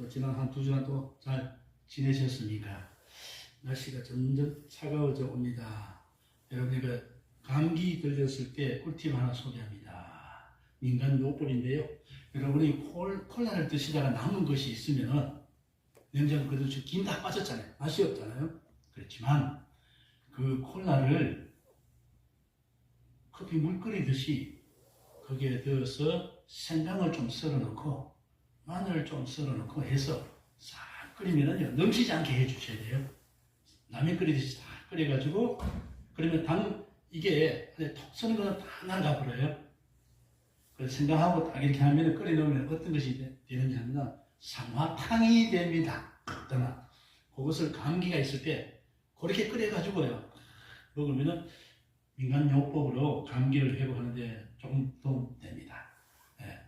지난 한 2주간 또 잘 지내셨습니까? 날씨가 점점 차가워져 옵니다. 여러분이 감기 걸렸을 때 꿀팁 하나 소개합니다. 민간요법인데요. 여러분이 콜라를 드시다가 남은 것이 있으면 냉장고 그대로 김 다 빠졌잖아요. 맛이 없잖아요. 그렇지만 그 콜라를 커피 물 끓이듯이 거기에 넣어서 생강을 좀 썰어 넣고 마늘을 좀 썰어 넣고 해서 싹 끓이면은요, 넘치지 않게 해 주셔야 돼요. 라면 끓이듯이 싹 끓여가지고, 그러면 이게 톡 쏘는 거는 다 나가 버려요. 그래서 생강하고 딱 이렇게 하면 끓여 놓으면 어떤 것이 되는지 하면 상화탕이 됩니다. 그러나 그것을 감기가 있을 때 그렇게 끓여가지고요, 먹으면은 민간요법으로 감기를 회복하는데 조금 도움 됩니다. 예.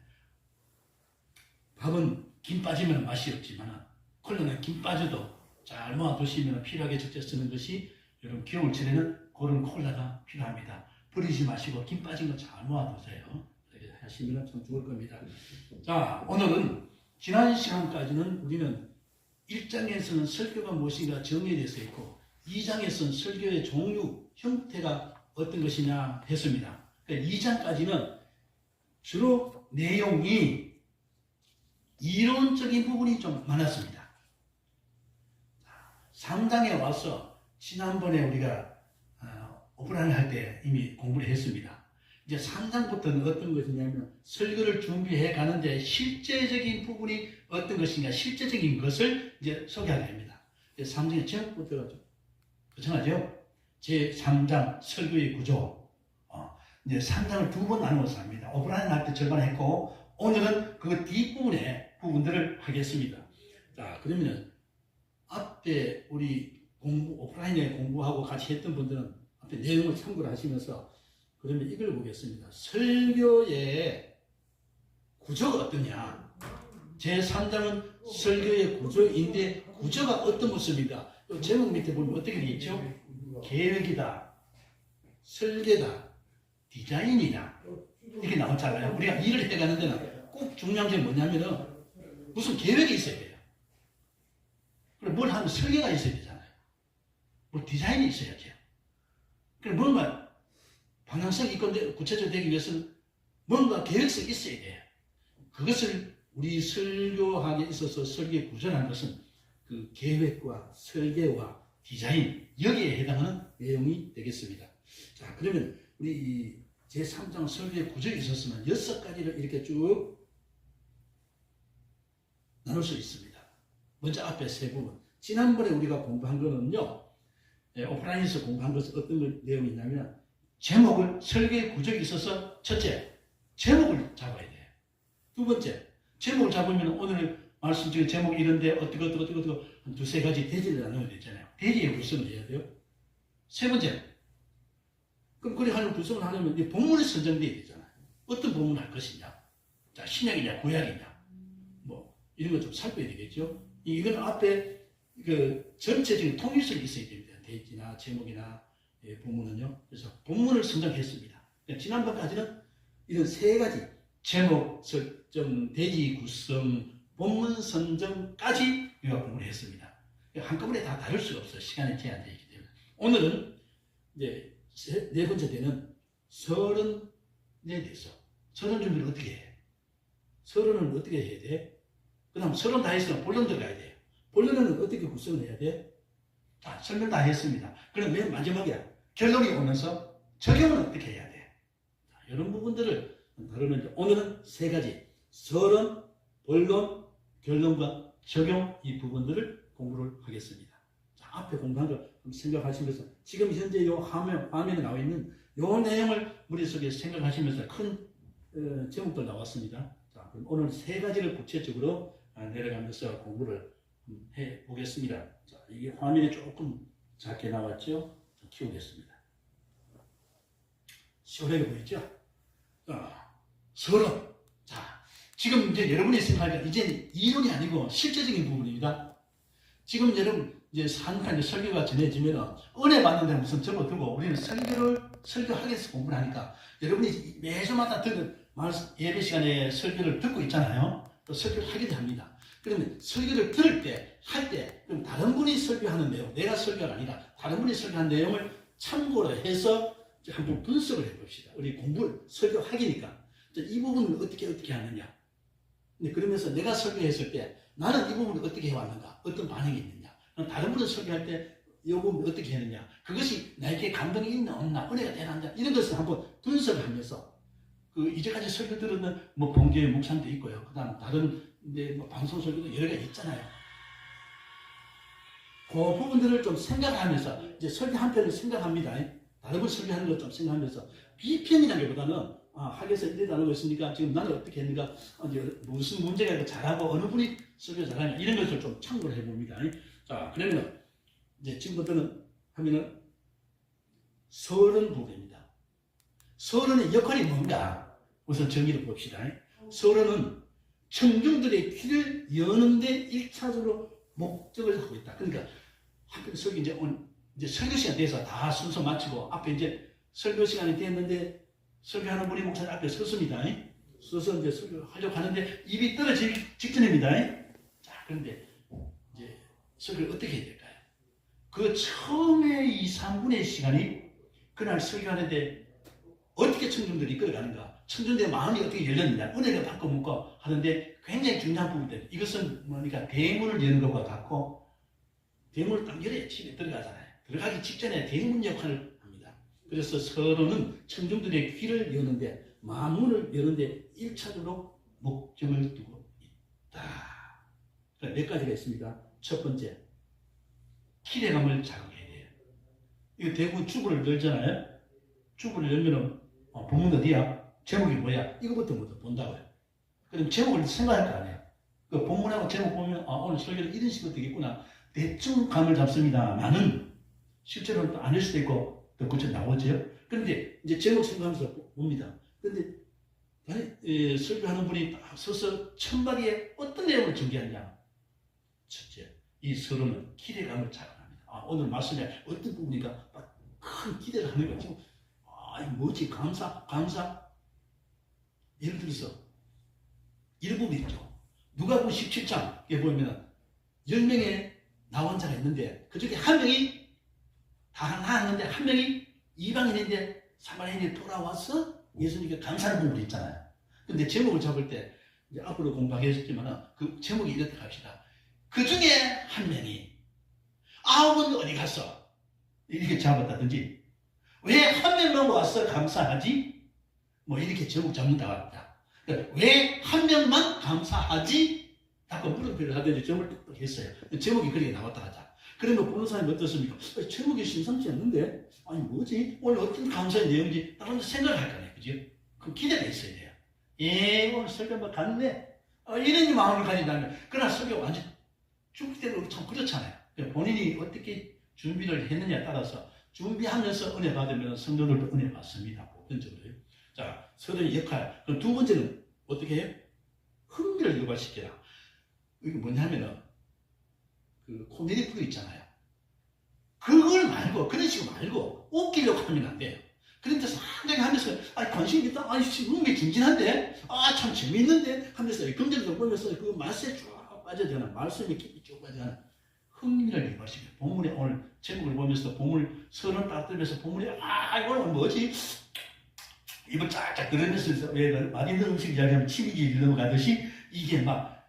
밥은 김 빠지면 맛이 없지만 콜라는 김 빠져도 잘 모아두시면 필요하게 적재 쓰는 것이 여러분 겨울철에는 그런 콜라가 필요합니다. 버리지 마시고 김 빠진 거 잘 모아두세요. 이렇게 하시면 참 좋을 겁니다. 자, 오늘은 지난 시간까지는 우리는 1장에서는 설교가 무엇인가 정의되어 있고 2장에서는 설교의 종류, 형태가 어떤 것이냐 했습니다. 2장까지는 주로 내용이 이론적인 부분이 좀 많았습니다. 3장에 와서 지난번에 우리가 오프라인 할 때 이미 공부를 했습니다. 이제 3장부터는 어떤 것이냐면 설교를 준비해 가는데 실제적인 부분이 어떤 것인가, 실제적인 것을 이제 소개하게 됩니다. 3장의 제목부터가 좀 그렇죠? 제3장 설교의 구조. 이제 3장을 2번 나누어서 합니다. 오프라인 할 때 절반 했고, 오늘은 그 뒷부분의 부분들을 하겠습니다. 자, 그러면 앞에 우리 오프라인에 공부하고 같이 했던 분들은 앞에 내용을 참고를 하시면서 그러면 이걸 보겠습니다. 설교의 구조가 어떠냐? 제3장은 설교의 구조인데 구조가 어떤 모습이다? 제목 밑에 보면 어떻게 되어 있죠? 계획이다, 설계다, 디자인이다, 이렇게 나왔잖아요. 우리가 일을 해가는 데는 꼭 중요한 게 뭐냐면은 무슨 계획이 있어야 돼요. 그리고 뭘 하면 설계가 있어야 되잖아요. 뭐 디자인이 있어야죠. 그리고 뭔가 방향성이 있고 구체적으로 되기 위해서는 뭔가 계획성이 있어야 돼요. 그것을 우리 설교학에 있어서 설계 구조라는 것은 그 계획과 설계와 디자인, 여기에 해당하는 내용이 되겠습니다. 자, 그러면 우리 이 제3장 설교의 구조에 있었으면 6가지를 이렇게 쭉 나눌 수 있습니다. 먼저 앞에 세 부분. 지난번에 우리가 공부한 거는요, 오프라인에서 공부한 것은 어떤 내용이 있냐면, 설교의 구조에 있어서 첫째, 제목을 잡아야 돼요. 두 번째, 제목을 잡으면 오늘 말씀 중에 제목이 이런데 어떻게 한 두세 가지 대지를 나눠야 되잖아요. 대지의 구성을 해야 돼요. 세 번째, 그럼 그렇게 하는 구성을 하려면 이 본문이 선정되어야 되잖아요. 어떤 본문을 할 것이냐. 자, 신약이냐, 구약이냐. 뭐, 이런 거 좀 살펴야 되겠죠. 이건 앞에 그 전체적인 통일성이 있어야 됩니다. 대지나 제목이나 본문은요. 그래서 본문을 선정했습니다. 지난번까지는 이런 세 가지, 제목, 설정, 대지 구성, 본문 선정까지 우리가 공부를 했습니다. 한꺼번에 다 다룰 수가 없어요. 시간이 제한되어 있기 때문에. 오늘은 이제 네 번째 때는 설은에 대해서. 설은 준비를 어떻게 해? 설은은 어떻게 해야 돼? 그 다음 설은 다 했으면 본론 들어가야 돼요. 본론은 어떻게 구성을 해야 돼? 자, 설명 다 했습니다. 그럼 맨 마지막에 결론이 오면서 적용은 어떻게 해야 돼? 자, 이런 부분들을 다루면 오늘은 세 가지. 설은, 본론, 결론과 적용, 이 부분들을 공부를 하겠습니다. 자, 앞에 공부한 거 생각하시면서 지금 현재 이 화면에 나와 있는 이 내용을 머릿속에 생각하시면서 큰 제목들 나왔습니다. 자, 그럼 오늘 세 가지를 구체적으로 내려가면서 공부를 해 보겠습니다. 자, 이게 화면에 조금 작게 나왔죠? 키우겠습니다. 시원하게 보이죠? 설은. 자, 지금 이제 여러분이 생각하니까 이제 이론이 아니고 실제적인 부분입니다. 지금 여러분 이제 산판 설교가 전해지면 은혜 받는 데는 무슨 접어두고 우리는 설교하기 위해서 공부를 하니까 여러분이 매주마다 듣는 예배 시간에 설교를 듣고 있잖아요. 또 설교를 하기도 합니다. 그러면 설교를 들을 때, 할 때, 그럼 다른 분이 설교하는 내용, 내가 설교가 아니라 다른 분이 설교한 내용을 참고로 해서 한번 분석을 해봅시다. 우리 공부를 설교하기니까 이 부분을 어떻게 하느냐. 근데 그러면서 내가 설교했을 때 나는 이 부분을 어떻게 해왔는가, 어떤 반응이 있느냐. 다른 분을 설교할 때 이 부분을 어떻게 했느냐. 그것이 나에게 감동이 있나 없나, 은혜가 되나 없나, 이런 것을 한번 분석을 하면서 이제까지 설교 들은 뭐 봉교회 목사님도 있고요. 그 다음 다른 뭐 방송 설교도 여러 가지 있잖아요. 그 부분들을 좀 생각하면서 이제 설교 한 편을 생각합니다. 다른 분 설교하는 걸 좀 생각하면서 비편이라기보다는 학에서 이래 나누고 있으니까 지금 나는 어떻게 했는가, 무슨 문제가 있고 잘하고 어느 분이 설교 잘하냐, 이런 것을 좀 참고를 해봅니다. 자, 그러면 이제 지금부터는 하면은 서론 부분입니다. 서론의 역할이 뭔가 우선 정의를 봅시다. 서론은 청중들의 귀를 여는데 1차적으로 목적을 하고 있다. 그러니까 학교 설교 이제 설교 시간 돼서 다 순서 마치고 앞에 이제 설교 시간이 됐는데 설교하는 분이 목사님 앞에 섰습니다. 서서 이제 설교하려고 하는데 입이 떨어질 직전입니다. 자, 그런데 이제 설교를 어떻게 해야 될까요? 그 처음에 2, 3분의 시간이 그날 설교하는데 어떻게 청중들이 이끌어가는가, 청중들의 마음이 어떻게 열렸느냐, 은혜를 받고 묻고 하는데 굉장히 중요한 부분들. 이것은 뭐니까 대문을 여는 것과 같고, 대문을 딱 열어야 집에 들어가잖아요. 들어가기 직전에 대문 역할을 합니다. 그래서 서론은 청중들의 귀를 여는데, 마음문을 여는데 1차적으로 목적을 두고 있다. 몇 가지가 있습니다. 첫 번째, 기대감을 자극해야 돼요. 이거 대부분 주부를 열잖아요. 주부를 열면은 본문 어디야? 제목이 뭐야? 이거부터 먼저 본다고요. 그럼 제목을 생각할 거 아니에요. 그 본문하고 제목 보면 오늘 설교는 이런 식으로 되겠구나. 대충 감을 잡습니다만은 실제로는 또 아닐 수도 있고 또 그쵸 나오죠. 그런데 이제 제목 생각하면서 봅니다. 그런데 설교하는 분이 서서 첫마디에 어떤 내용을 전개하냐. 첫째, 이 서론은 기대감을 자극합니다. 오늘 말씀에 어떤 부분이가 큰 기대를 하는 거죠. 뭐지? 감사? 예를 들어서 이런 부분이 있죠. 누가복음 17장에 보면 10명의 나원자가 있는데 그 중에 한 명이 다 나았는데 한 명이 이방인인데 사마리아인이 돌아와서 예수님께 감사하는 부분이 있잖아요. 근데 제목을 잡을 때 이제 앞으로 공부하겠지만 그 제목이 이렇다 합시다. 그 중에 한 명이 9은 어디 갔어? 이렇게 잡았다든지, 왜 한 명만 와서 감사하지? 뭐 이렇게 제목 잡는다고 합니다. 그러니까 왜 한 명만 감사하지? 자꾸 물음표를 하든지 점을 뚝뚝 했어요. 제목이 그렇게 나왔다 하자. 그러면 보는 사람이 어떻습니까? 제목이 심상치 않는데? 아니 뭐지? 오늘 어떤 감사의 내용인지 다른 생각을 할 거네. 그죠? 그 기대가 있어야 돼요. 오늘 설교 한번 갔네? 이런 마음을 가진다면, 그러나 설교 완전 준비대로 참 그렇잖아요. 본인이 어떻게 준비를 했느냐에 따라서 준비하면서 은혜 받으면 성도들도 은혜 받습니다. 보편적으로요. 자, 서론의 역할. 그럼 두 번째는 어떻게 해요? 흥미를 유발시켜라. 이게 뭐냐면은 그 코미디 프로 있잖아요. 그걸 말고, 그런 식으로 말고 웃기려고 하면 안 돼요. 그런데 상당히 하면서 관심 있다, 흥미진진한데, 참 재미있는데 하면서 긍정적으로 보면서 그 맛에 쭉 빠져드는, 말씀이 깊이 쭉 빠져드는 흥미를 유발시켜요. 본문에 오늘 제목을 보면서 본문 서론 딱 들으면서 본문에 오늘 뭐지? 입을 쫙쫙 들으면서 왜 맛있는 음식 이야기하면 침이 넘어가듯이 이게 막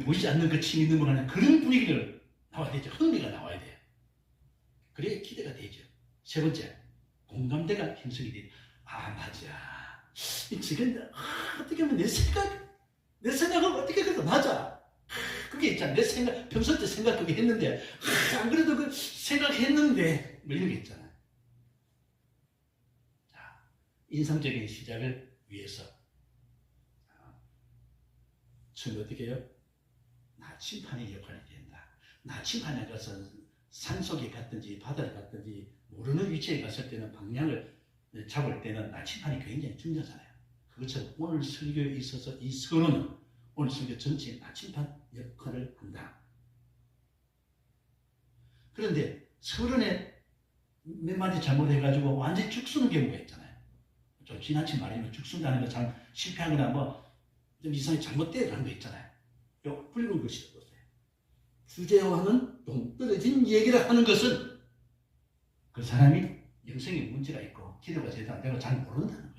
보이지 않는 그 침이 넘어가는 그런 분위기를 나와야 되죠. 흥미가 나와야 돼요. 그래야 기대가 되죠. 세 번째, 공감대가 형성이 돼요. 맞아. 지금 어떻게 하면 내 생각은 어떻게 그래도 맞아. 그게 있잖아. 내 생각, 평소 때 생각 그게 했는데, 안 그래도 그 생각했는데, 뭐 이런 게 있잖아요. 자, 인상적인 시작을 위해서. 처음에 어떻게 해요? 나침판의 역할이 된다. 나침판에 가서 산속에 갔든지, 바다를 갔든지, 모르는 위치에 갔을 때는 방향을 잡을 때는 나침판이 굉장히 중요하잖아요. 그것처럼 오늘 설교에 있어서 이 선언은 오늘 설교 전체에 나침판 역할을 한다. 그런데 서론에 몇 마디 잘못해가지고 완전히 죽쓰는 경우가 있잖아요. 좀 지나친 말이면 죽쓴다는 거 잘 실패하거나 뭐 좀 이상하게 잘못되어 가는 거 있잖아요. 요 붉은 글씨를 보세요. 주제와는 동떨어진 얘기를 하는 것은 그 사람이 영성에 문제가 있고 기도가 제대로 안 되고 잘 모른다는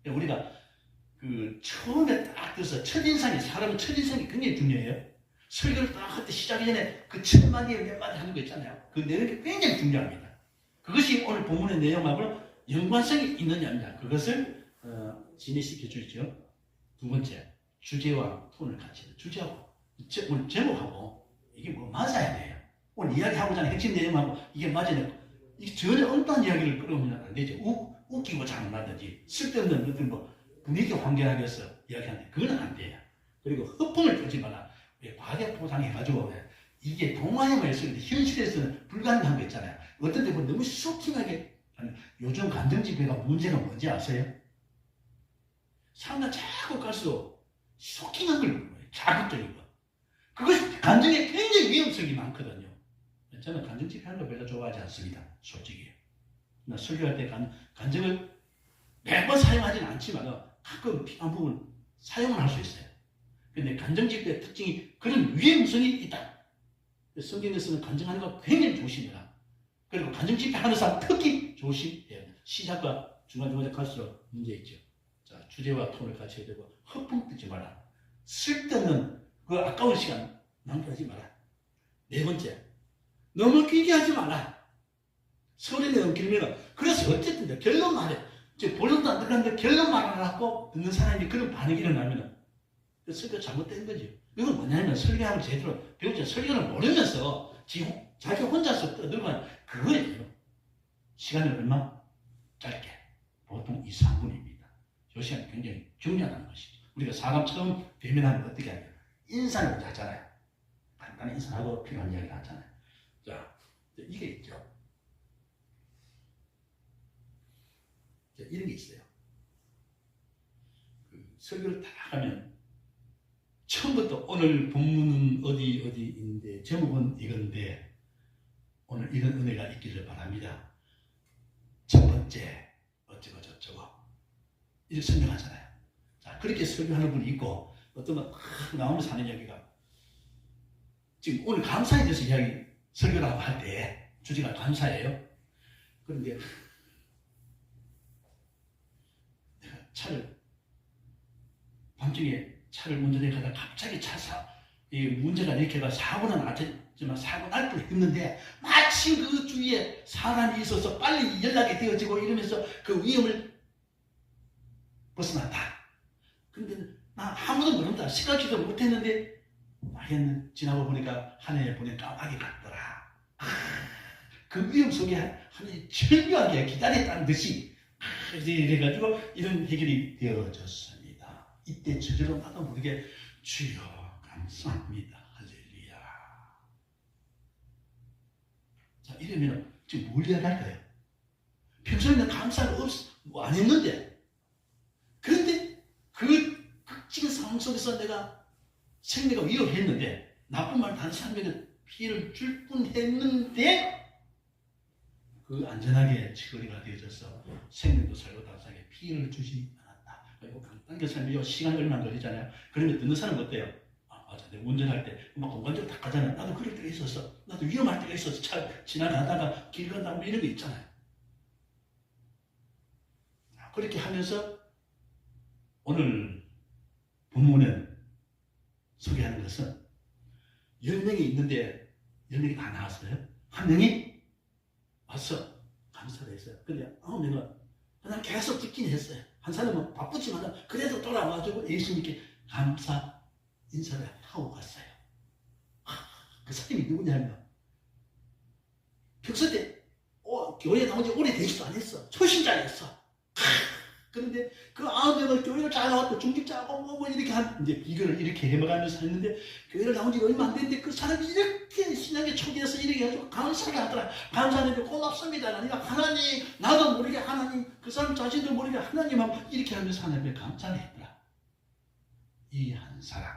거예요. 우리가 그 처음에 딱 들어서 첫인상이, 사람은 첫인상이 굉장히 중요해요. 설교를 딱 할 때 시작하기 전에 그 첫 마디에 몇 마디 하는 거 있잖아요. 그 내용이 굉장히 중요합니다. 그것이 오늘 본문의 내용하고 연관성이 있느냐 없느냐, 그것을 진행시켜 주죠. 두 번째, 주제와 톤을 같이, 주제하고 오늘 제목하고 이게 뭐 맞아야 돼요. 오늘 이야기하고자 하는 핵심 내용하고 이게 맞아야 돼요. 이게 전혀 엉뚱한 이야기를 끌어오면 안 되죠. 웃기고 장난하든지 쓸데없는 어떤 뭐 분위기 환경하기 위해서 이야기하는데 그건 안 돼요. 그리고 허풍을 풀지 마라. 왜 과대포장해가지고 이게 동화에만 있었는데 현실에서는 불가능한 거 있잖아요. 어떤 데 보면 너무 쇼킹하게, 요즘 간정지배가 문제가 뭔지 아세요? 상가 자꾸 갈수록 쇼킹한 걸 보는 거예요. 자극적인 거. 그것이 간정에 굉장히 위험성이 많거든요. 저는 간정집회하는 거 별로 좋아하지 않습니다. 솔직히. 나 설교할 때 간정을 매번 사용하지는 않지만 가끔 필요한 부분 사용을 할 수 있어요. 근데 간정집회의 특징이 그런 위험성이 있다. 성경에서는 간정하는 거 굉장히 조심해라. 그리고 간정집회 하는 사람 특히 조심해야 돼요. 시작과 중간중간에 갈수록 문제 있죠. 자, 주제와 톤을 같이 해야 되고 허풍 뜨지 마라. 쓸데없는 그 아까운 시간 낭비하지 마라. 네 번째, 너무 길게 하지 마라. 소리가 너무 길면, 그래서 어쨌든 결론 말해. 본론도 안 들어갔는데 결론 말하라고 듣는 사람이 그런 반응이 일어나면 그 설교가 잘못된 거죠. 이건 뭐냐면 설교하고 제대로 배우지, 설교를 모르면서 자기 혼자서 떠들고 그거예요. 시간이 얼마? 짧게. 보통 2, 3분입니다. 이 시간이 굉장히 중요하다는 것이죠. 우리가 사람 처음 대면하면 어떻게 하냐. 인사를 먼저 하잖아요. 간단히 인사하고 필요한 이야기를 하잖아요. 자, 이게 있죠. 자, 이런 게 있어요. 그 설교를 다 하면 처음부터 오늘 본문은 어디인데 제목은 이건데 오늘 이런 은혜가 있기를 바랍니다. 첫 번째 어쩌고 저쩌고 이렇게 설명하잖아요. 자, 그렇게 설교하는 분이 있고 어떤 건 탁 나오면서 하는 이야기가 지금 오늘 감사에 대해서 설교라고 할 때 주제가 감사예요. 그런데 내가 밤중에 차를 운전해 가다가 갑자기 이 문제가 이렇게 사고는 났지만 사고 날 뻔했는데 마침 그 주위에 사람이 있어서 빨리 연락이 되어지고 이러면서 그 위험을 벗어났다. 근데 나 아무도 모른다. 생각지도 못했는데 막연 지나고 보니까 하늘에 보낸 까마귀 같더라. 그 위험 속에 하늘이 절묘하게 기다렸다는 듯이 이래가지고 이런 해결이 되어졌습니다. 이때 저절로 나도 모르게 주여 감사합니다. 할렐루야. 자, 이러면 지금 뭘 이야기할까요? 평소에는 감사를 안 했는데, 그런데 그 극적인 상황 속에서 내가 생명가 위협했는데, 나쁜 말 다른 사람에게 피해를 줄 뿐 했는데, 그 안전하게 처리가 되어져서 생명도 살고 다른 사람에게 피해를 주지 않았다. 그리고 간단하게 설명해요. 시간이 얼마 안 걸리잖아요. 그러면 듣는 사람은 어때요? 아, 맞아. 내가 운전할 때 막 공간적으로 다 가잖아요. 나도 그럴 때가 있었어. 나도 위험할 때가 있었어. 차 지나가다가 길 건너면 이런 거 있잖아요. 그렇게 하면서 오늘 본문은 소개하는 것은 10명이 있는데 10명이 다 나왔어요. 한 명이 와서 감사를 했어요. 근데 9명은 그냥 계속 듣긴 했어요. 한 사람은 바쁘지만 그래도 돌아와가지고 예수님께 감사 인사를 하고 갔어요. 그 사람이 누구냐면 평소 때 교회에 나온 지 오래되지도 않았어. 초신자였어. 그런데 그 9명을 교회를 잘 나왔고 중직자하고 뭐 이렇게 이제 비교를 이렇게 해먹으면서 했는데 교회를 나온 지 얼마 안 됐는데 그 사람이 이렇게 신앙의 초기에서 이렇게 해가지고 감사를 하더라. 감사하는데 고맙습니다. 아니라 하나님, 나도 모르게 하나님, 그 사람 자신도 모르게 하나님하고 이렇게 하면서 하나님을 감사를 했더라. 이 한 사람.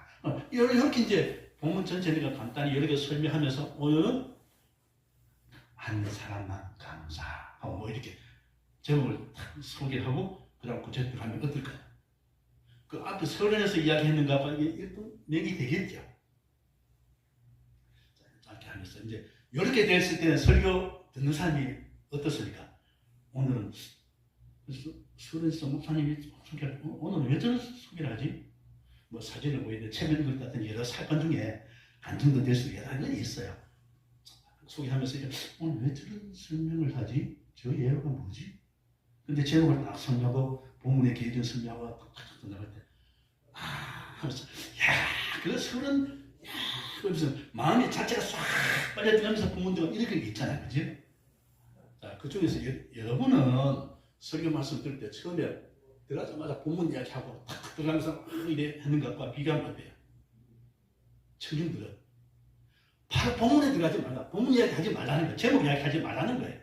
이렇게 이제 본문 전체를 간단히 여러 개 설명하면서 오늘은 한 사람만 감사하고 뭐 이렇게 제목을 딱 소개하고 그 다음 구체적으로 하면 어떨까요? 그 앞에 서론에서 이야기했는가 봐. 이게 1분 내기 되겠죠. 하면서 이제 이렇게 됐을 때는 설교 듣는 사람이 어떻습니까? 오늘은 수련서 목사님이 소개할 오늘은 왜 저런 소개를 하지? 뭐 사진을 보이는데 책을 읽었다든지 여러 사건 중에 간증도 될 수 여러 가지 있어요. 소개하면서 오늘 왜 저런 설명을 하지? 저 예화가 뭐지? 근데 제목을 딱 설명하고 본문에 기해준 설명하고 탁탁 나갈 때 하면서 그 설은 그러면서 마음의 자체가 싹 빠져들면서 본문도 이렇게 있잖아요. 그죠? 자, 그중에서 여러분은 설교 말씀 들을 때 처음에 들어가자마자 본문 이야기하고 탁 들어가면서 이래 하는 것과 비교하면 어때요? 청중들은 바로 본문에 들어가지 말라. 본문 이야기 하지 말라는 거예요. 제목 이야기 하지 말라는 거예요.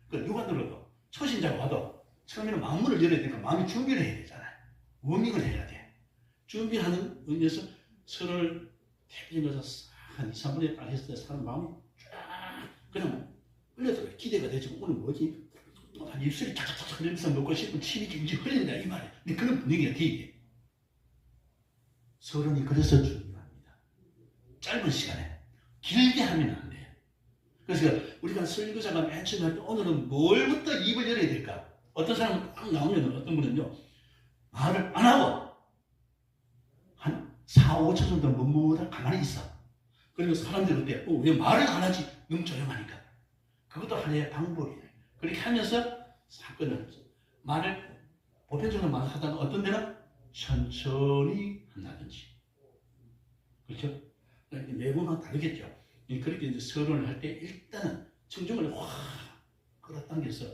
그 누가 들어도 초신자가 와도 처음에는 마음문을 열어야 되니까 마음이 준비를 해야 되잖아요. 워밍을 해야 돼. 준비하는 의미에서 설을 태빙해서 한 2, 3분에 딱 했을 때 사람 마음이 쫙 그냥 흘려들어요. 기대가 되죠. 오늘 뭐지? 한 입술이 탁탁탁 흘리면서 먹고 싶은 침이 징징 흘린다 이 말이에요. 근데 그런 분위기가 되게 설은이 그래서 중요합니다. 짧은 시간에 길게 하면 안 돼요. 그래서 우리가 설교자가 맨 처음에 할 때 오늘은 뭘부터 입을 열어야 될까? 어떤 사람은 딱 나오면 어떤 분은요 말을 안 하고 한 4, 5초 정도 묵묵하다 가만히 있어. 그리고 사람들이 어때요? 왜 말을 안 하지? 너무 조용하니까. 그것도 하나의 방법이에요. 그렇게 하면서 사건을 말을 보편적으로 말하다가 어떤 데는 천천히 한다든지 그렇죠? 매번마다 다르겠죠. 그렇게 이제 서론을 할 때 일단은 청중을 확 끌어당겨서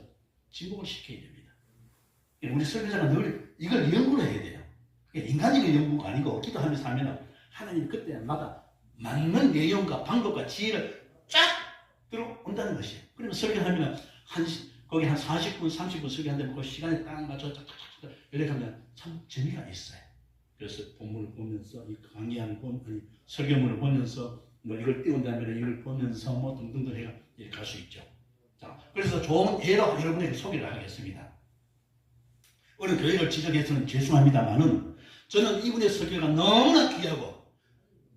진복을 시켜야 됩니다. 우리 설교자가 늘 이걸 연구를 해야 돼요. 인간적인 연구가 아니고 기도하면서 하면 하나님 그때마다 맞는 내용과 방법과 지혜를 쫙 들어온다는 것이에요. 그러면 설교하면 거기 한 40분, 30분 설교하는데 그 시간에 딱 맞춰 쫙쫙쫙 이렇게 하면 참 재미가 있어요. 그래서 본문을 보면서 이 강의하는 설교문을 보면서 뭐 이걸 띄운다면 이걸 보면서 뭐 등등등 해가 갈 수 있죠. 자, 그래서 좋은 예로 여러분에게 소개를 하겠습니다. 어느 교회를 지적해서는 죄송합니다만은 저는 이분의 설교가 너무나 귀하고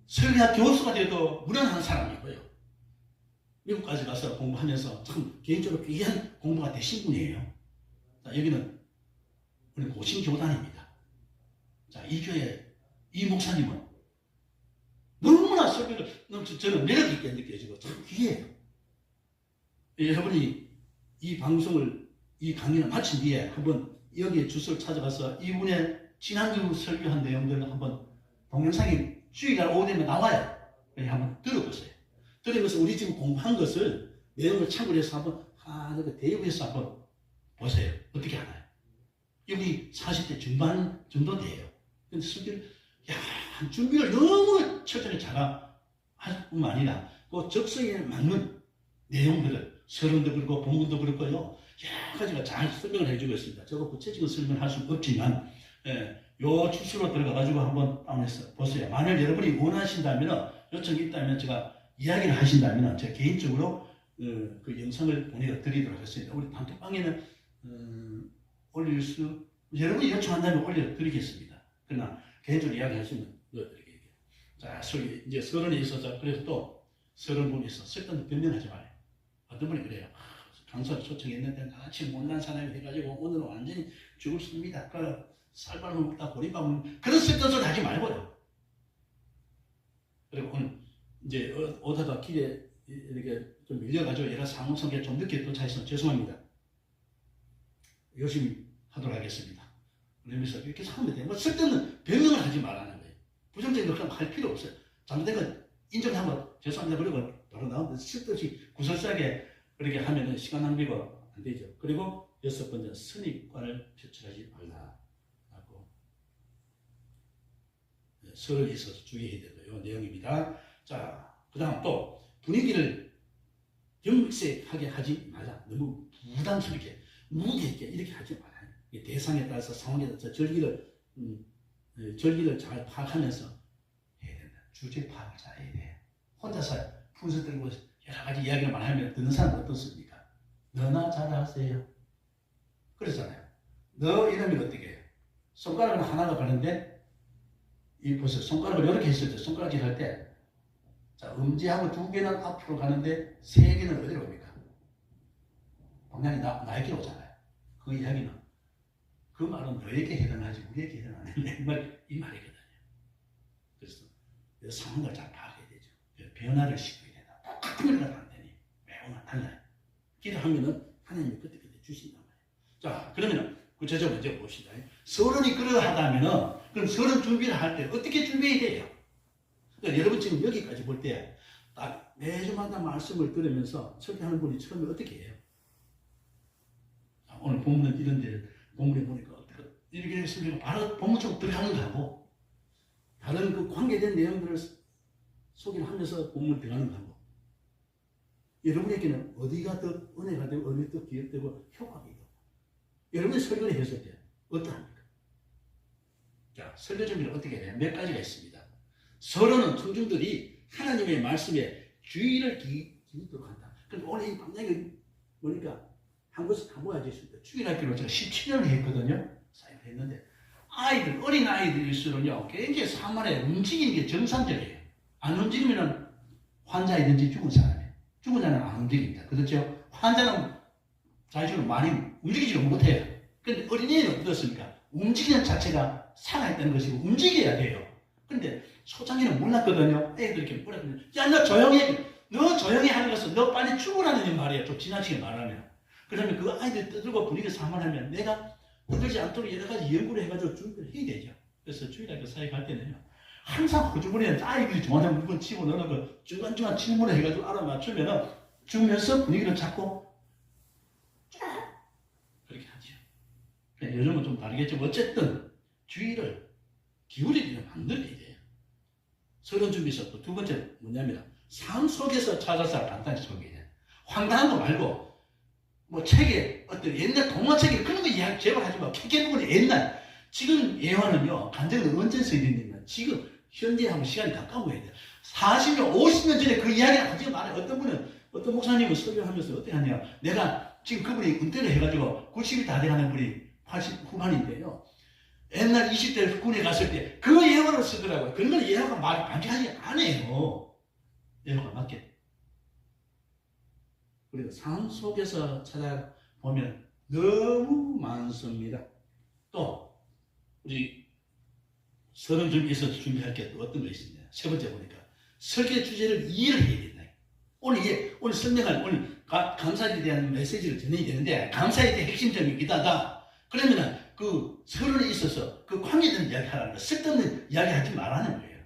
설교학 교수가 돼도 무난한 사람이고요. 미국까지 가서 공부하면서 참 개인적으로 귀한 공부가 되신 분이에요. 자, 여기는 우리 고신교단입니다. 자, 이 교회 이 목사님은 너무나 설교를 저는 매력 있게 느껴지고 참 귀해요. 여러분이 이 방송을 이 강의를 마친 뒤에 한번 여기에 주소를 찾아가서 이분의 지난주 설교한 내용들을 한번 동영상이 주일날 오후 되면 나와요. 한번 들어보세요. 들으면서 우리 지금 공부한 것을 내용을 참고를 해서 한번 대입해서 한번 보세요. 어떻게 하나요? 여기 40대 중반 정도 돼요. 근데 설교를 준비를 너무 철저히 잘할 뿐만 아니라 그 적성에 맞는 내용들을 서론도 그렇고 본문도 그렇고요. 여러 가지가 잘 설명을 해주고 있습니다. 저거 구체적인 설명을 할 수는 없지만 요 주소로 들어가가지고 한번 다운해서 보세요. 만약 여러분이 원하신다면 요청이 있다면 제가 이야기를 하신다면 제가 개인적으로 그 영상을 보내드리도록 하겠습니다. 우리 단톡방에는 올릴 수 여러분이 요청한다면 올려드리겠습니다. 그러나 개인적으로 이야기하시면 넣어드리겠습니다. 자, 이제 서론에 있어서 그래서 또 서론 부분에 있어 쓸데없는 변명하지 말아요. 어떤 분이 그래요. 강사를 초청했는데 나같이 못난 사람이 돼가지고 오늘은 완전히 죽었습니다. 그 쌀밥을 먹다 보리밥 먹는 그런 쓸데없는 소리 하지 말고요. 그리고 오늘 이제 오다가 길에 이렇게 좀 밀려가지고 여러 상황 속에 좀 늦게 도착해서 죄송합니다. 열심히 하도록 하겠습니다. 그러면서 이렇게 하면 돼요. 뭐 쓸데없는 변명을 하지 말라는 거예요. 부정적인 걸 할 필요 없어요. 잘못된 건 인정하고 죄송합니다. 그리고 바로 나오는데 쓸데없이 구설수하게 그렇게 하면은 시간 낭비가 안 되죠. 그리고 6번째 선입관을 표출하지 말라라고 설에 있어서 주의해야 되는 내용입니다. 자, 그 다음 또 분위기를 경색하게 하지 말라. 너무 부담스럽게 무게 있게 이렇게 하지 말아요. 대상에 따라서 상황에 따라서 절기를 잘 파악하면서 해야 된다. 주제 파악을 잘 해야 돼. 혼자서 풍선 들고 여러 가지 이야기를 말하면 듣는 사람은 어떻습니까? 너나 잘하세요. 그러잖아요. 너 이름이 어떻게 해요? 손가락은 하나가 바른데 이 보세요. 손가락을 이렇게 했을 때 손가락질 할 때 자, 음지하고 2개는 앞으로 가는데 3개는 어디로 갑니까? 방향이 나에게로 오잖아요. 그 이야기는 그 말은 너에게 해당하지 우리에게 해당하는 이 말이거든요. 그래서 상황을 잘 파악해야 되죠. 변화를 시켜야 된다. 똑같은 걸 안 되니 매우 달라요. 기도하면은 하나님이 그때 주신단 말이에요. 자, 그러면 구체적으로 이제 봅시다. 서론이 그러하다면은 그럼 서론 준비를 할 때 어떻게 준비해야 돼요? 그러니까 여러분 지금 여기까지 볼 때 딱 매주마다 말씀을 들으면서 설교하는 분이 처음에 어떻게 해요? 자, 오늘 본문은 이런데 본문에 보니까 어떻게 이렇게 했으면 바로 본문 쪽으로 들어가는 거하고 다른 그 관계된 내용들을 소개를 하면서 본문 들어가는 거하고 여러분에게는 어디가 더 은혜가 되고 어디가 더 기억되고 효과가 있고 여러분이 설교를 했을 때 어떠합니까? 자, 설교 준비를 어떻게 해야 돼요? 몇 가지가 있습니다. 서론은 청중들이 하나님의 말씀에 주의를 기울도록 한다. 그럼 오늘 이 방향이 보니까 한 것을 다 모아져 있습니다. 주일학교로 제가 17년을 했거든요. 사역을 했는데 아이들, 어린 아이들일수록요 굉장히 산만해 움직이는 게 정상적이에요. 안 움직이면 환자이든지 죽은 사람이에요. 죽은 자는 안 움직입니다. 그렇죠? 환자는 자식으로 많이 움직이지를 못해요. 그런데 어린이는 어떻습니까? 움직이는 자체가 살아있다는 것이고 움직여야 돼요. 근데 소장이는 몰랐거든요. 애들 이렇게 뭐라거든요. 야, 너 조용히 해. 너 조용히 하는 것은 너 빨리 죽으라는 말이에요. 좀 지나치게 말하면. 그러면 그 아이들 떠들고 분위기가 산만하면 내가 떠들지 않도록 여러 가지 연구를 해가지고 준비를 해야 되죠. 그래서 주일학교 사역할 때는요. 항상 허주머니에 아이들이 좋아하는 물건 집어넣어놓고 중간중간 질문을 해가지고 알아맞추면은 주면서 분위기를 잡고 그렇게 하죠. 요즘은 좀 다르겠지만 어쨌든 주의를 기울이게 만들어야 돼요. 서론 준비서 또 두 번째 뭐냐면 삶 속에서 찾아서 간단히 소개해야 돼요. 황당한 거 말고 뭐 책에 어떤 옛날 동화책에 그런 거 이야기 제발 하지 마. 캐캐부분이 옛날 지금 예화는요 간증은 언제 써있느냐면 지금 현대하고 시간이 가까워야 돼요. 40년 50년 전에 그 이야기를 하지 말아요. 어떤 분은 어떤 목사님은 설교하면서 어떻게 하냐 내가 지금 그분이 은퇴를 해가지고 90이 다 돼가는 분이 80 후반인데요. 옛날 20대 군에 갔을 때 그 예화를 쓰더라고요. 그런 건 예화가 말 반지하지 안 해요. 예화가 맞게. 그리고 삶 속에서 찾아보면 너무 많습니다. 또 우리 서론 준비해서 준비할 게 또 어떤 거 있습니다. 세 번째 보니까 설교 주제를 이해를 해야 된다. 오늘 설명할 오늘 감사에 대한 메시지를 전해야 되는데 감사에 대한 핵심점이 이다다. 그러면은 그 서론에 있어서 그 관계된 이야기 하라는 거, 쓸데없는 이야기 하지 말라는 거예요.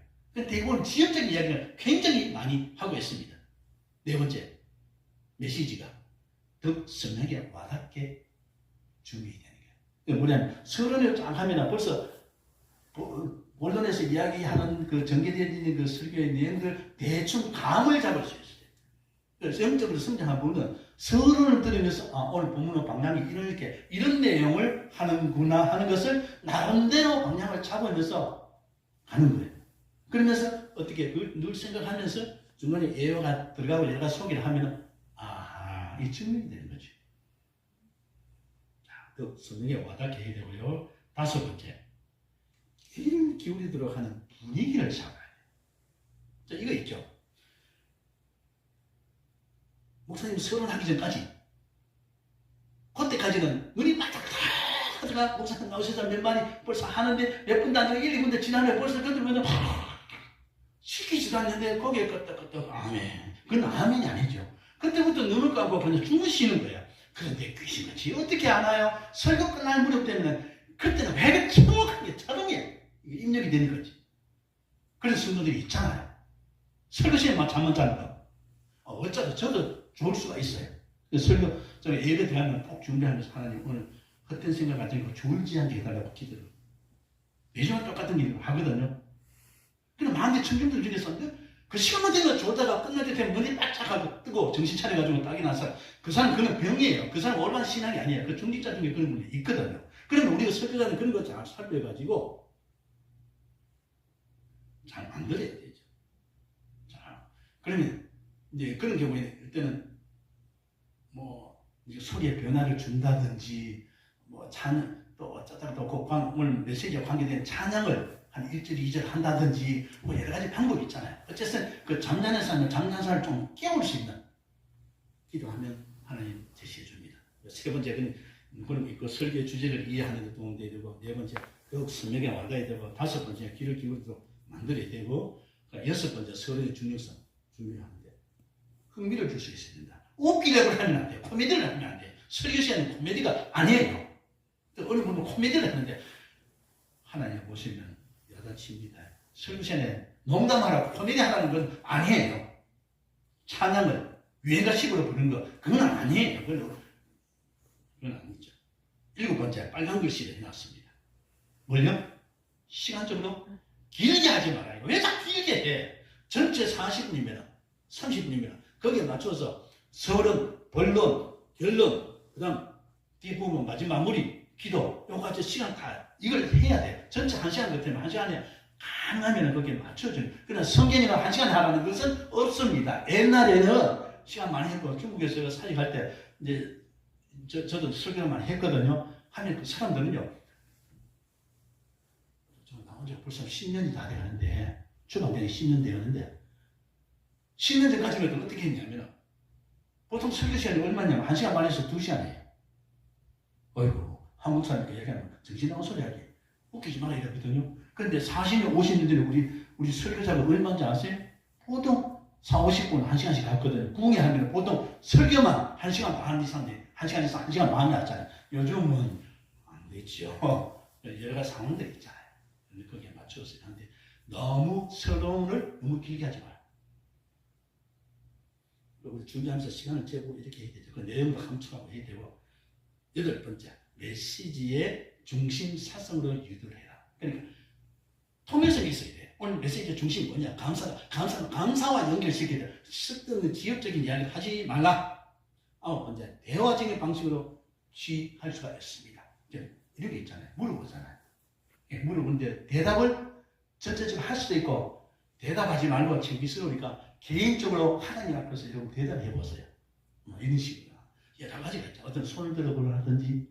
대부분 지역적인 이야기를 굉장히 많이 하고 있습니다. 네 번째, 메시지가 더 성령에 와닿게 준비해야 되는 거예요. 뭐냐면 서론을 쫙 하면 벌써 본론에서 이야기하는 그 전개되어 있는 그 설교의 내용들 대충 감을 잡을 수 있어요. 그래서 영적으로 성장한 분은 서론을 들으면서 오늘 본문의 방향이 이런 내용을 하는구나 하는 것을 나름대로 방향을 잡으면서 가는 거예요. 그러면서 어떻게 늘 생각하면서 중간에 예화가 들어가고 여러 가지 소개를 하면 이 증명이 되는 거죠. 자, 또 성령에 와닿게 해야 되고요. 다섯 번째, 귀를 기울이도록 하는 분위기를 잡아야 돼요. 자, 이거 있죠. 목사님 서론하기 전까지 그때까지는 눈이 바닥바닥 목사님 나오셔서 몇 마디 벌써 하는데 몇 분도 안 되고 1, 2분도 지나면 벌써 그들면 시키지도 않는데 거기에 끄떡끄떡 아멘. 그건 아멘이 아니죠. 그때부터 눈을 감고 그냥 주무시는 거예요. 그런데 귀신같이 어떻게 아나요? 설교 끝날 무렵 되면 그때는 배가 정확하게 자동에 입력이 되는 거지. 그런 성도들이 있잖아요. 설교 시에만 잠만 자는 거. 어쩌다 저도 좋을 수가 있어요. 설교, 제가 예배 들어가면 꼭 준비하면서 하나님 오늘 헛된 생각 같은 거 졸지 않게 해달라고 기도를. 매주마다 똑같은 일을 하거든요. 그럼 많은 청중들 중에서 그 시간만 되면 좋다가 끝날 때 되면 눈이 바짝하고 뜨고 정신 차려가지고 딱이 나서 그 사람 그는 병이에요. 그 사람 올바른 신앙이 아니에요. 그 중직자 중에 그런 분이 있거든요. 그러면 우리가 설교자는 그런 거 잘 살펴가지고 잘 만들어야 되죠. 자, 그러면 이제 그런 경우에 일단은 뭐 이제 소리에 변화를 준다든지 뭐 찬양 또 어쩌다가 또 오늘 메시지와 관계된 찬양을 한 1절, 2절 한다든지 뭐 여러 가지 방법이 있잖아요. 어쨌든 그 잠자는 사람은 잠자는 사람을 좀 깨울 수 있는 기도하면 하나님 제시해 줍니다. 세 번째는 그럼 그 설계 주제를 이해하는 데 도움이 되고, 네 번째 더욱 선명하게 와가야 되고, 다섯 번째 귀를 기울이도록 만들어야 되고, 여섯 번째 서로의 중요성 중요한데 흥미를 줄 수 있어야 된다. 웃기려고 하면 안 돼요. 코미디를 하면 안 돼요. 설교 시간은 코미디가 아니에요. 어느 분은 코미디를 하는데 하나님 보시면 야단칩니다. 설교 시간에 농담하라고 코미디 하라는 건 아니에요. 찬양을 유행가식으로 부르는 거 그건 아니에요. 그건 아니죠. 일곱 번째 빨간 글씨를 해놨습니다. 뭘요? 시간적으로 길게 하지 말아요. 왜 자꾸 길게 해? 전체 40분이면 30분이면 거기에 맞춰서 서론, 본론, 결론, 그 다음 뒷부분 마지막 마무리, 기도 요거까지 시간 다 이걸 해야 돼요. 전체 1시간 같으면 1시간에 가능하면 거기에 맞춰줘요. 그러나 성경이나 1시간 하라는 것은 없습니다. 옛날에는 시간 많이 했고 중국에서 사역할 때 이제 저도 설교를 많이 했거든요. 하면 그 사람들은요, 저 나온 지 벌써 10년이 다 돼가는데, 주방장이 10년 되었는데, 10년 전까지는 어떻게 했냐면, 보통 설교 시간이 얼마냐면, 1시간 반에서 2시간이에요. 어이구, 한국 사람이니까 얘기하면 정신 나간 소리 하기. 웃기지 마라 이러거든요. 그런데 40년, 50년 전에 우리 설교자가 얼마인지 아세요? 보통 4, 50분, 1시간씩 갔거든요. 부흥회 하면 보통 설교만 1시간 반 이상 돼. 1시간 이상, 1시간 반이 왔잖아요. 요즘은 안 되죠. 여러 가지 상황들이 있잖아요. 근데 거기에 맞춰서 하는데 너무 서론을 너무 길게 하지 마요. 우리 준비하면서 시간을 재고 이렇게 해야 되죠. 그 내용도 함축하고 해야 되고. 여덟 번째, 메시지의 중심 사성으로 유도를 해라. 그러니까 통일성이 있어야 돼. 오늘 메시지의 중심이 뭐냐? 감사와 연결시켜야 돼. 쓸데없는 지역적인 이야기를 하지 말라. 아홉 번째, 대화적인 방식으로 취할 수가 있습니다. 이렇게 있잖아요. 물어보잖아요. 물어보는데 대답을 전체적으로 할 수도 있고, 대답하지 말고 창피스러우니까 개인적으로 하나님 앞에서 여러분 대답해 보세요. 이런 식으로. 여러 가지가 있죠. 어떤 손을 들어보라든지,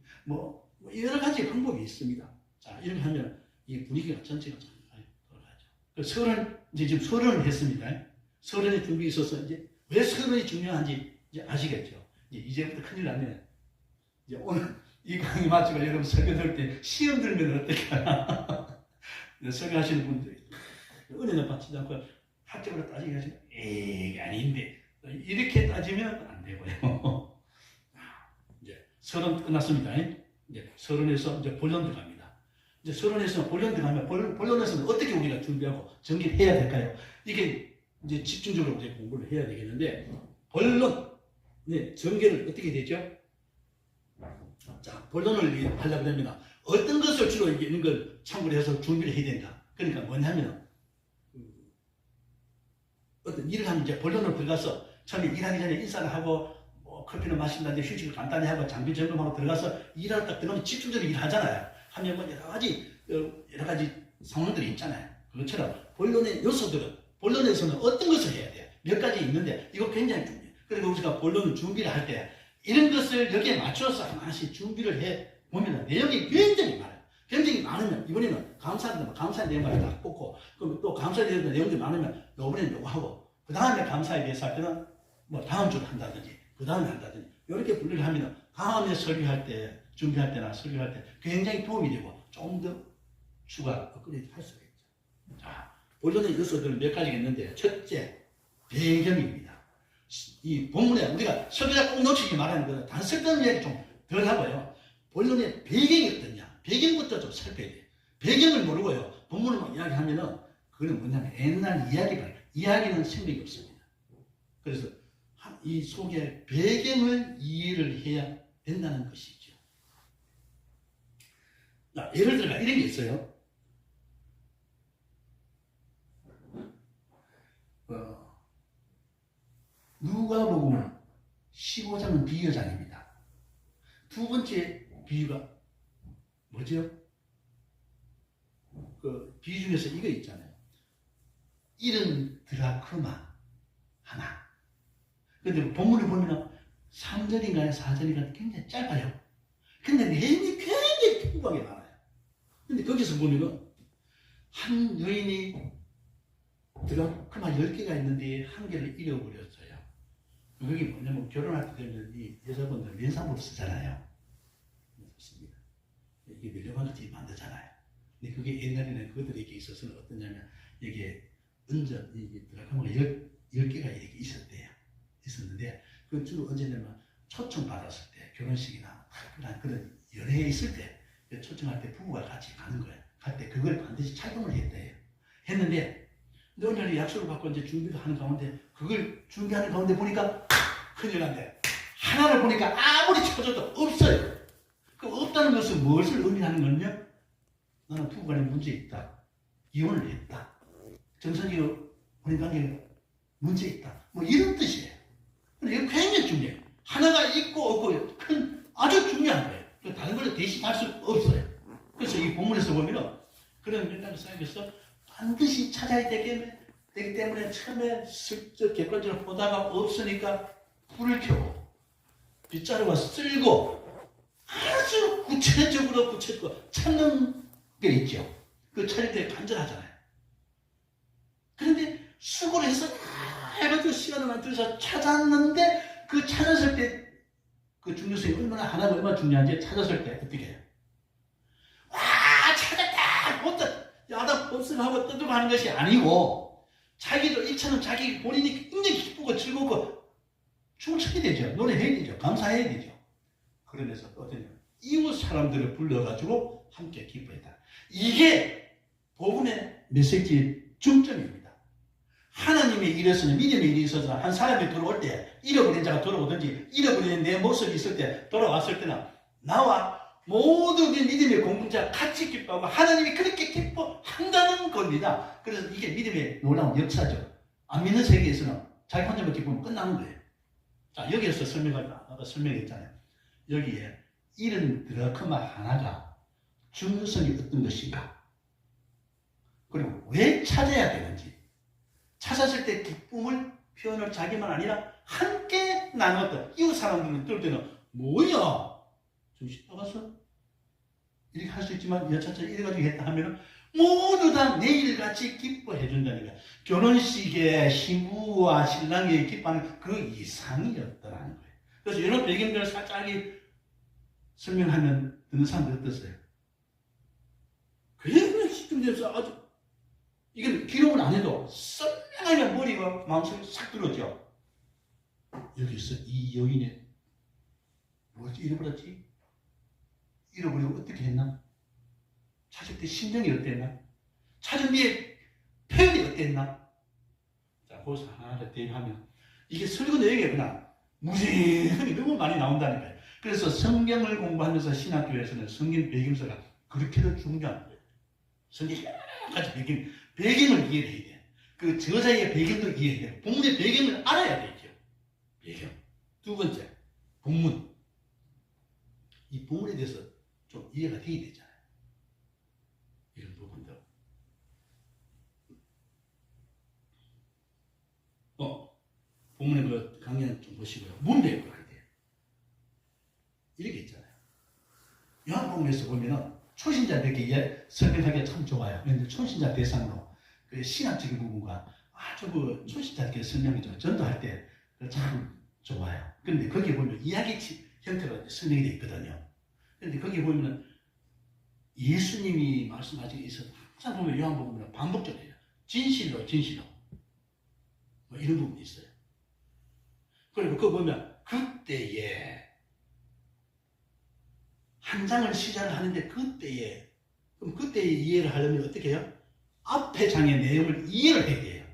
여러 가지 방법이 있습니다. 자, 이렇게 하면 이 분위기가 전체가 돌아가죠. 그 서론, 이제 지금 서론을 했습니다. 서론의 준비에 있어서 이제 왜 서론이 중요한지 이제 아시겠죠? 이제부터 큰일 나네. 이제 오늘 이 강의 마치고 여러분 설교 들을 때 시험 들면 어떻게 하나. 설교하시는 분들이 은혜는 받지 않고 학적으로 따지게 하시면 에이 아닌데 이렇게 따지면 안 되고요. 이제 서론 끝났습니다. 이제 서론에서 이제 본론 들어갑니다. 이제 서론에서 본론 들어가면 본론에서는 어떻게 우리가 준비하고 정리를 해야 될까요? 이게 이제 집중적으로 이제 공부를 해야 되겠는데 본론 네, 전개를 어떻게 되죠? 자, 본론을 하려고 됩니다. 어떤 것을 주로 이런 걸 참고를 해서 준비를 해야 된다. 그러니까 뭐냐면, 어떤 일을 하면 이제 본론으로 들어가서 처음에 일하기 전에 인사를 하고, 커피를 마신다든지 휴식을 간단히 하고 장비 점검하고 들어가서 일하러 딱 들어가면 집중적으로 일하잖아요. 하면 여러 가지 상황들이 있잖아요. 그것처럼 본론의 요소들은, 본론에서는 어떤 것을 해야 돼요? 몇 가지 있는데, 이거 굉장히 중요해요. 그리고 우리가 본론을 준비를 할 때 이런 것을 여기에 맞춰서 하나씩 준비를 해 보면 내용이 굉장히 많아요. 굉장히 많으면 이번에는 감사의 내용을 딱 뽑고 그럼 또 감사에 대한 내용이 많으면 이번에는 이거 하고 그 다음에 감사에 대해서 할 때는 다음 주를 한다든지 그 다음에 한다든지 이렇게 분류를 하면 다음에 설교할 때 준비할 때나 설교할 때 굉장히 도움이 되고 좀 더 추가 업그레이드 할 수가 있죠. 자, 본론의 요소들은 몇 가지가 있는데 첫째, 배경입니다. 이 본문에 우리가 설교자 꼭 놓치지 말라는 것은 단 쓸데없는 이야기 좀 덜 하고요. 본론의 배경이 어떠냐? 배경부터 좀 살펴야 돼요. 배경을 모르고요. 본문을 이야기하면은 그건 뭐냐면 옛날 이야기는 생각이 없습니다. 그래서 이 속에 배경을 이해를 해야 된다는 것이죠. 자, 예를 들어 이런 게 있어요. 누가복음 15장은 비유장입니다. 두 번째 비유가 뭐죠? 그 비유 중에서 이거 있잖아요. 이른 드라크마 하나. 근데 본문을 보면 3절인가요? 4절인가요? 굉장히 짧아요. 근데 내용이 굉장히 풍부하게 많아요. 근데 거기서 보면은 한 여인이 드라크마 10개가 있는데 한 개를 잃어버렸어요. 그게 뭐냐면 결혼할 때 되면 이 여자분들 면상으로 쓰잖아요. 좋습니다. 이게 멸류관같이 만들잖아요. 근데 그게 옛날에는 그들에게 있어서는 어떠냐면 여기에 은전, 이게 드라크마가 10개가 이렇게 있었는데 그 주로 언제냐면 초청 받았을 때 결혼식이나 특별한 그런 연회에 있을 때 초청할 때 부부가 같이 가는 거예요. 갈 때 그걸 반드시 착용을 했는데 근데 어느 날 약속을 받고 이제 준비를 하는 가운데 그걸 준비하는 가운데 보니까 큰일 난데 하나를 보니까 아무리 찾아도 없어요. 그 없다는 것은 무엇을 의미하는 거냐? 나는 부부간에 문제 있다. 이혼을 했다. 정상적으로 혼인관계에 문제 있다. 뭐 이런 뜻이에요. 근데 이거 굉장히 중요해요. 하나가 있고 없고 아주 중요한 거예요. 다른 걸 대신할 수 없어요. 그래서 이 본문에서 보면은 그런 맥락을 생각해서 반드시 찾아야 되기 때문에 처음에 슬쩍 객관적으로 보다가 없으니까 불을 켜고 빗자루가 쓸고 아주 구체적으로 찾는 게 있죠. 그 찾을 때 간절하잖아요. 그런데 수고를 해서 해가지고 시간을 만들어서 찾았는데 그 찾았을 때 그 중요성이 하나가 얼마나 중요한지 찾았을 때 어떻게 해요? 와 찾았다! 야다 법승하고 떠들고 하는 것이 아니고 자기도 1차는 자기 본인이 굉장히 기쁘고 즐겁고 춤을 춰야 되죠. 노래해야 되죠. 감사해야 되죠. 그러면서 어떠냐 이웃 사람들을 불러가지고 함께 기뻐했다. 이게 복음의 메시지의 중점입니다. 하나님의 일에서는 믿음의 일이 있어서 한 사람이 들어올 때 잃어버린 자가 돌아오든지 잃어버린 내 모습이 있을 때 돌아왔을 때는 나와 모든 믿음의 공동체가 같이 기뻐하고 하나님이 그렇게 기뻐한다는 겁니다. 그래서 이게 믿음의 놀라운 역사죠. 안 믿는 세계에서는 자기 혼자만 기쁘면 끝나는 거예요. 자, 여기에서 아까 설명했잖아요. 여기에 이런 드라크마 하나가 중요성이 어떤 것인가, 그리고 왜 찾아야 되는지, 찾았을 때 기쁨을 표현을 자기만 아니라 함께 나눴던 이웃 사람들은 들 때는 뭐야? 정신 나갔어? 이렇게 할 수 있지만 여차차 이래가지고 했다 하면은 모두 다 내일같이 기뻐해 준다는 거야. 결혼식에 신부와 신랑이 기뻐하는 그 이상이었더라는 거예요. 그래서 이런 배경들을 살짝 설명하면 듣는 사람들 어떠세요? 그냥 집중돼서 아주 이건 기록은 안 해도 선명하게 머리가 마음속에 싹 들어오죠. 여기서 이 여인의 뭐지 잃어버렸지? 잃어버리고 어떻게 했나? 찾을 때 심정이 어땠나? 찾은 뒤에 표현이 어땠나? 자, 거기서 하나를 대비하면 이게 설교 내용이 그냥 무지하게 너무 많이 나온다는 거예요. 그래서 성경을 공부하면서 신학교에서는 성경 배경서가 그렇게도 중요한 거예요. 성경 여러 가지 배경을 이해해야 돼요. 그 저자의 배경도 이해해야 돼요. 본문의 배경을 알아야 되죠. 배경. 두 번째, 본문. 이 본문에 대해서 좀 이해가 돼야 되잖아요. 이런 부분도. 본문의 그 강연 좀 보시고요. 문맥을 봐야 돼요. 이렇게 있잖아요. 요한복음에서 보면은 초신자들에게 설명하기가 참 좋아요. 그런데 초신자 대상으로 그 신학적인 부분과 아주 그 초신자들에게 설명해줘. 전도할 때 참 좋아요. 그런데 거기 보면 이야기 형태로 설명이 되어 있거든요. 그런데 거기 보면은 예수님이 말씀하신 게 있어서 항상 보면 요한복음은 반복적이에요. 진실로 뭐 이런 부분이 있어요. 그리고 그거 보면 그때에 한 장을 시작을 하는데 그럼 그때의 이해를 하려면 어떻게 해요? 앞에 장의 내용을 이해를 해야 돼요.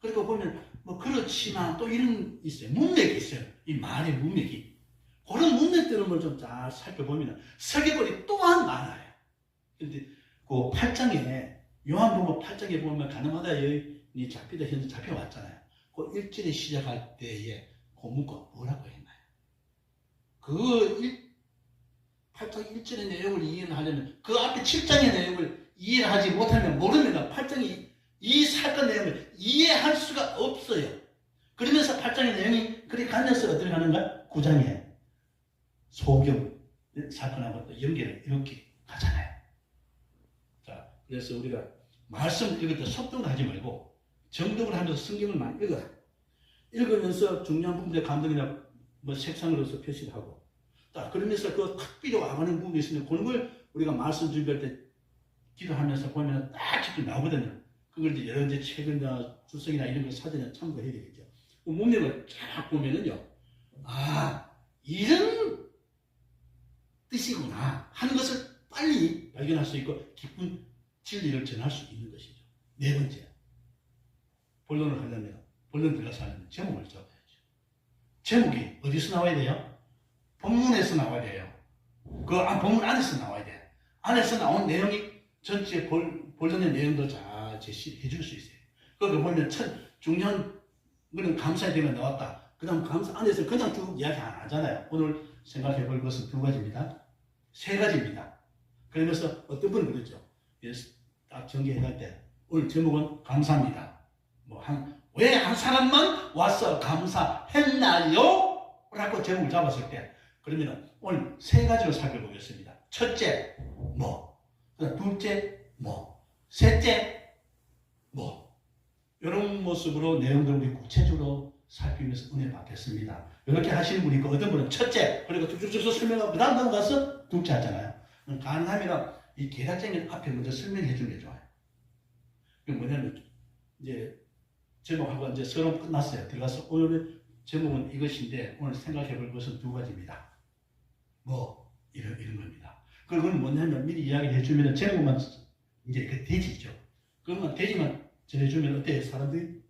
그리고 보면 뭐 그렇지만 또 이런 있어요. 문맥이 있어요. 이 말의 문맥이. 그런 문맥들을 좀 잘 살펴보면 설계권이 또한 많아요. 그런데 그 8장에 요한복음 8장에 보면 가늠하다 여인이 잡히다 현재 잡혀왔잖아요. 그 1절에 시작할 때에 그 문구가 뭐라고 했나요? 그 8장 1절의 내용을 이해하려면 그 앞에 7장의 내용을 이해하지 못하면 모르면 8장이 이 사건 내용을 이해할 수가 없어요. 그러면서 8장의 내용이 그리 갈려서 어디로 가는가? 9장에 소경 사건하고 또 연결을 이렇게 가잖아요. 자, 그래서 우리가 말씀 읽을 때 속독을 하지 말고 정독을 하면서 성경을 많이 읽어라. 읽으면서 중요한 부분에 감동이나 뭐 색상으로서 표시를 하고, 딱 그러면서 그 탁비로 와가는 부분이 있으면 그런 걸 우리가 말씀 준비할 때 기도하면서 보면 딱 직접 나오거든요. 그걸 이제 여러 이제 책이나 주석이나 이런 걸 사전에 참고해야 되겠죠. 그 문맥을 쫙 보면은요, 아, 이런 뜻이구나 하는 것을 빨리 발견할 수 있고 기쁜 진리를 전할 수 있는 것이죠. 네 번째, 본론을 하려면, 본론 들어가서 하려면 제목을 잡아야죠. 제목이 어디서 나와야 돼요? 본문에서 나와야 돼요. 본문 안에서 나와야 돼. 안에서 나온 내용이 전체 본론의 내용도 잘 제시해 줄 수 있어요. 거기 보면 중요한 거는 감사의 대가 나왔다. 그 다음 감사 안에서 그냥 쭉 이야기 안 하잖아요. 오늘 생각해 볼 것은 두 가지입니다. 세 가지입니다. 그러면서 어떤 분은 그러죠. 딱 전개해 갈 때 오늘 제목은 감사합니다. 왜 한 사람만 와서 감사했나요? 라고 제목을 잡았을 때 그러면 오늘 세 가지로 살펴보겠습니다. 첫째, 둘째, 셋째, 이런 모습으로 내용들을 우리 구체적으로 살피면서 은혜 받겠습니다. 이렇게 하시는 분이 있고 어떤 분은 첫째, 그리고 쭉쭉쭉 설명하고 그 다음 넘어가서 둘째 하잖아요. 가능하면 이 계략적인 앞에 먼저 설명해 주는 게 좋아요. 그게 뭐냐면 이제 제목하고 이제 서론 끝났어요. 들어가서 오늘 제목은 이것인데 오늘 생각해 볼 것은 두 가지입니다. 이런 겁니다. 그건 뭐냐면 미리 이야기를 해주면 제목만 이제 그 돼지죠. 그러면 돼지만 전해주면 어때요? 사람들이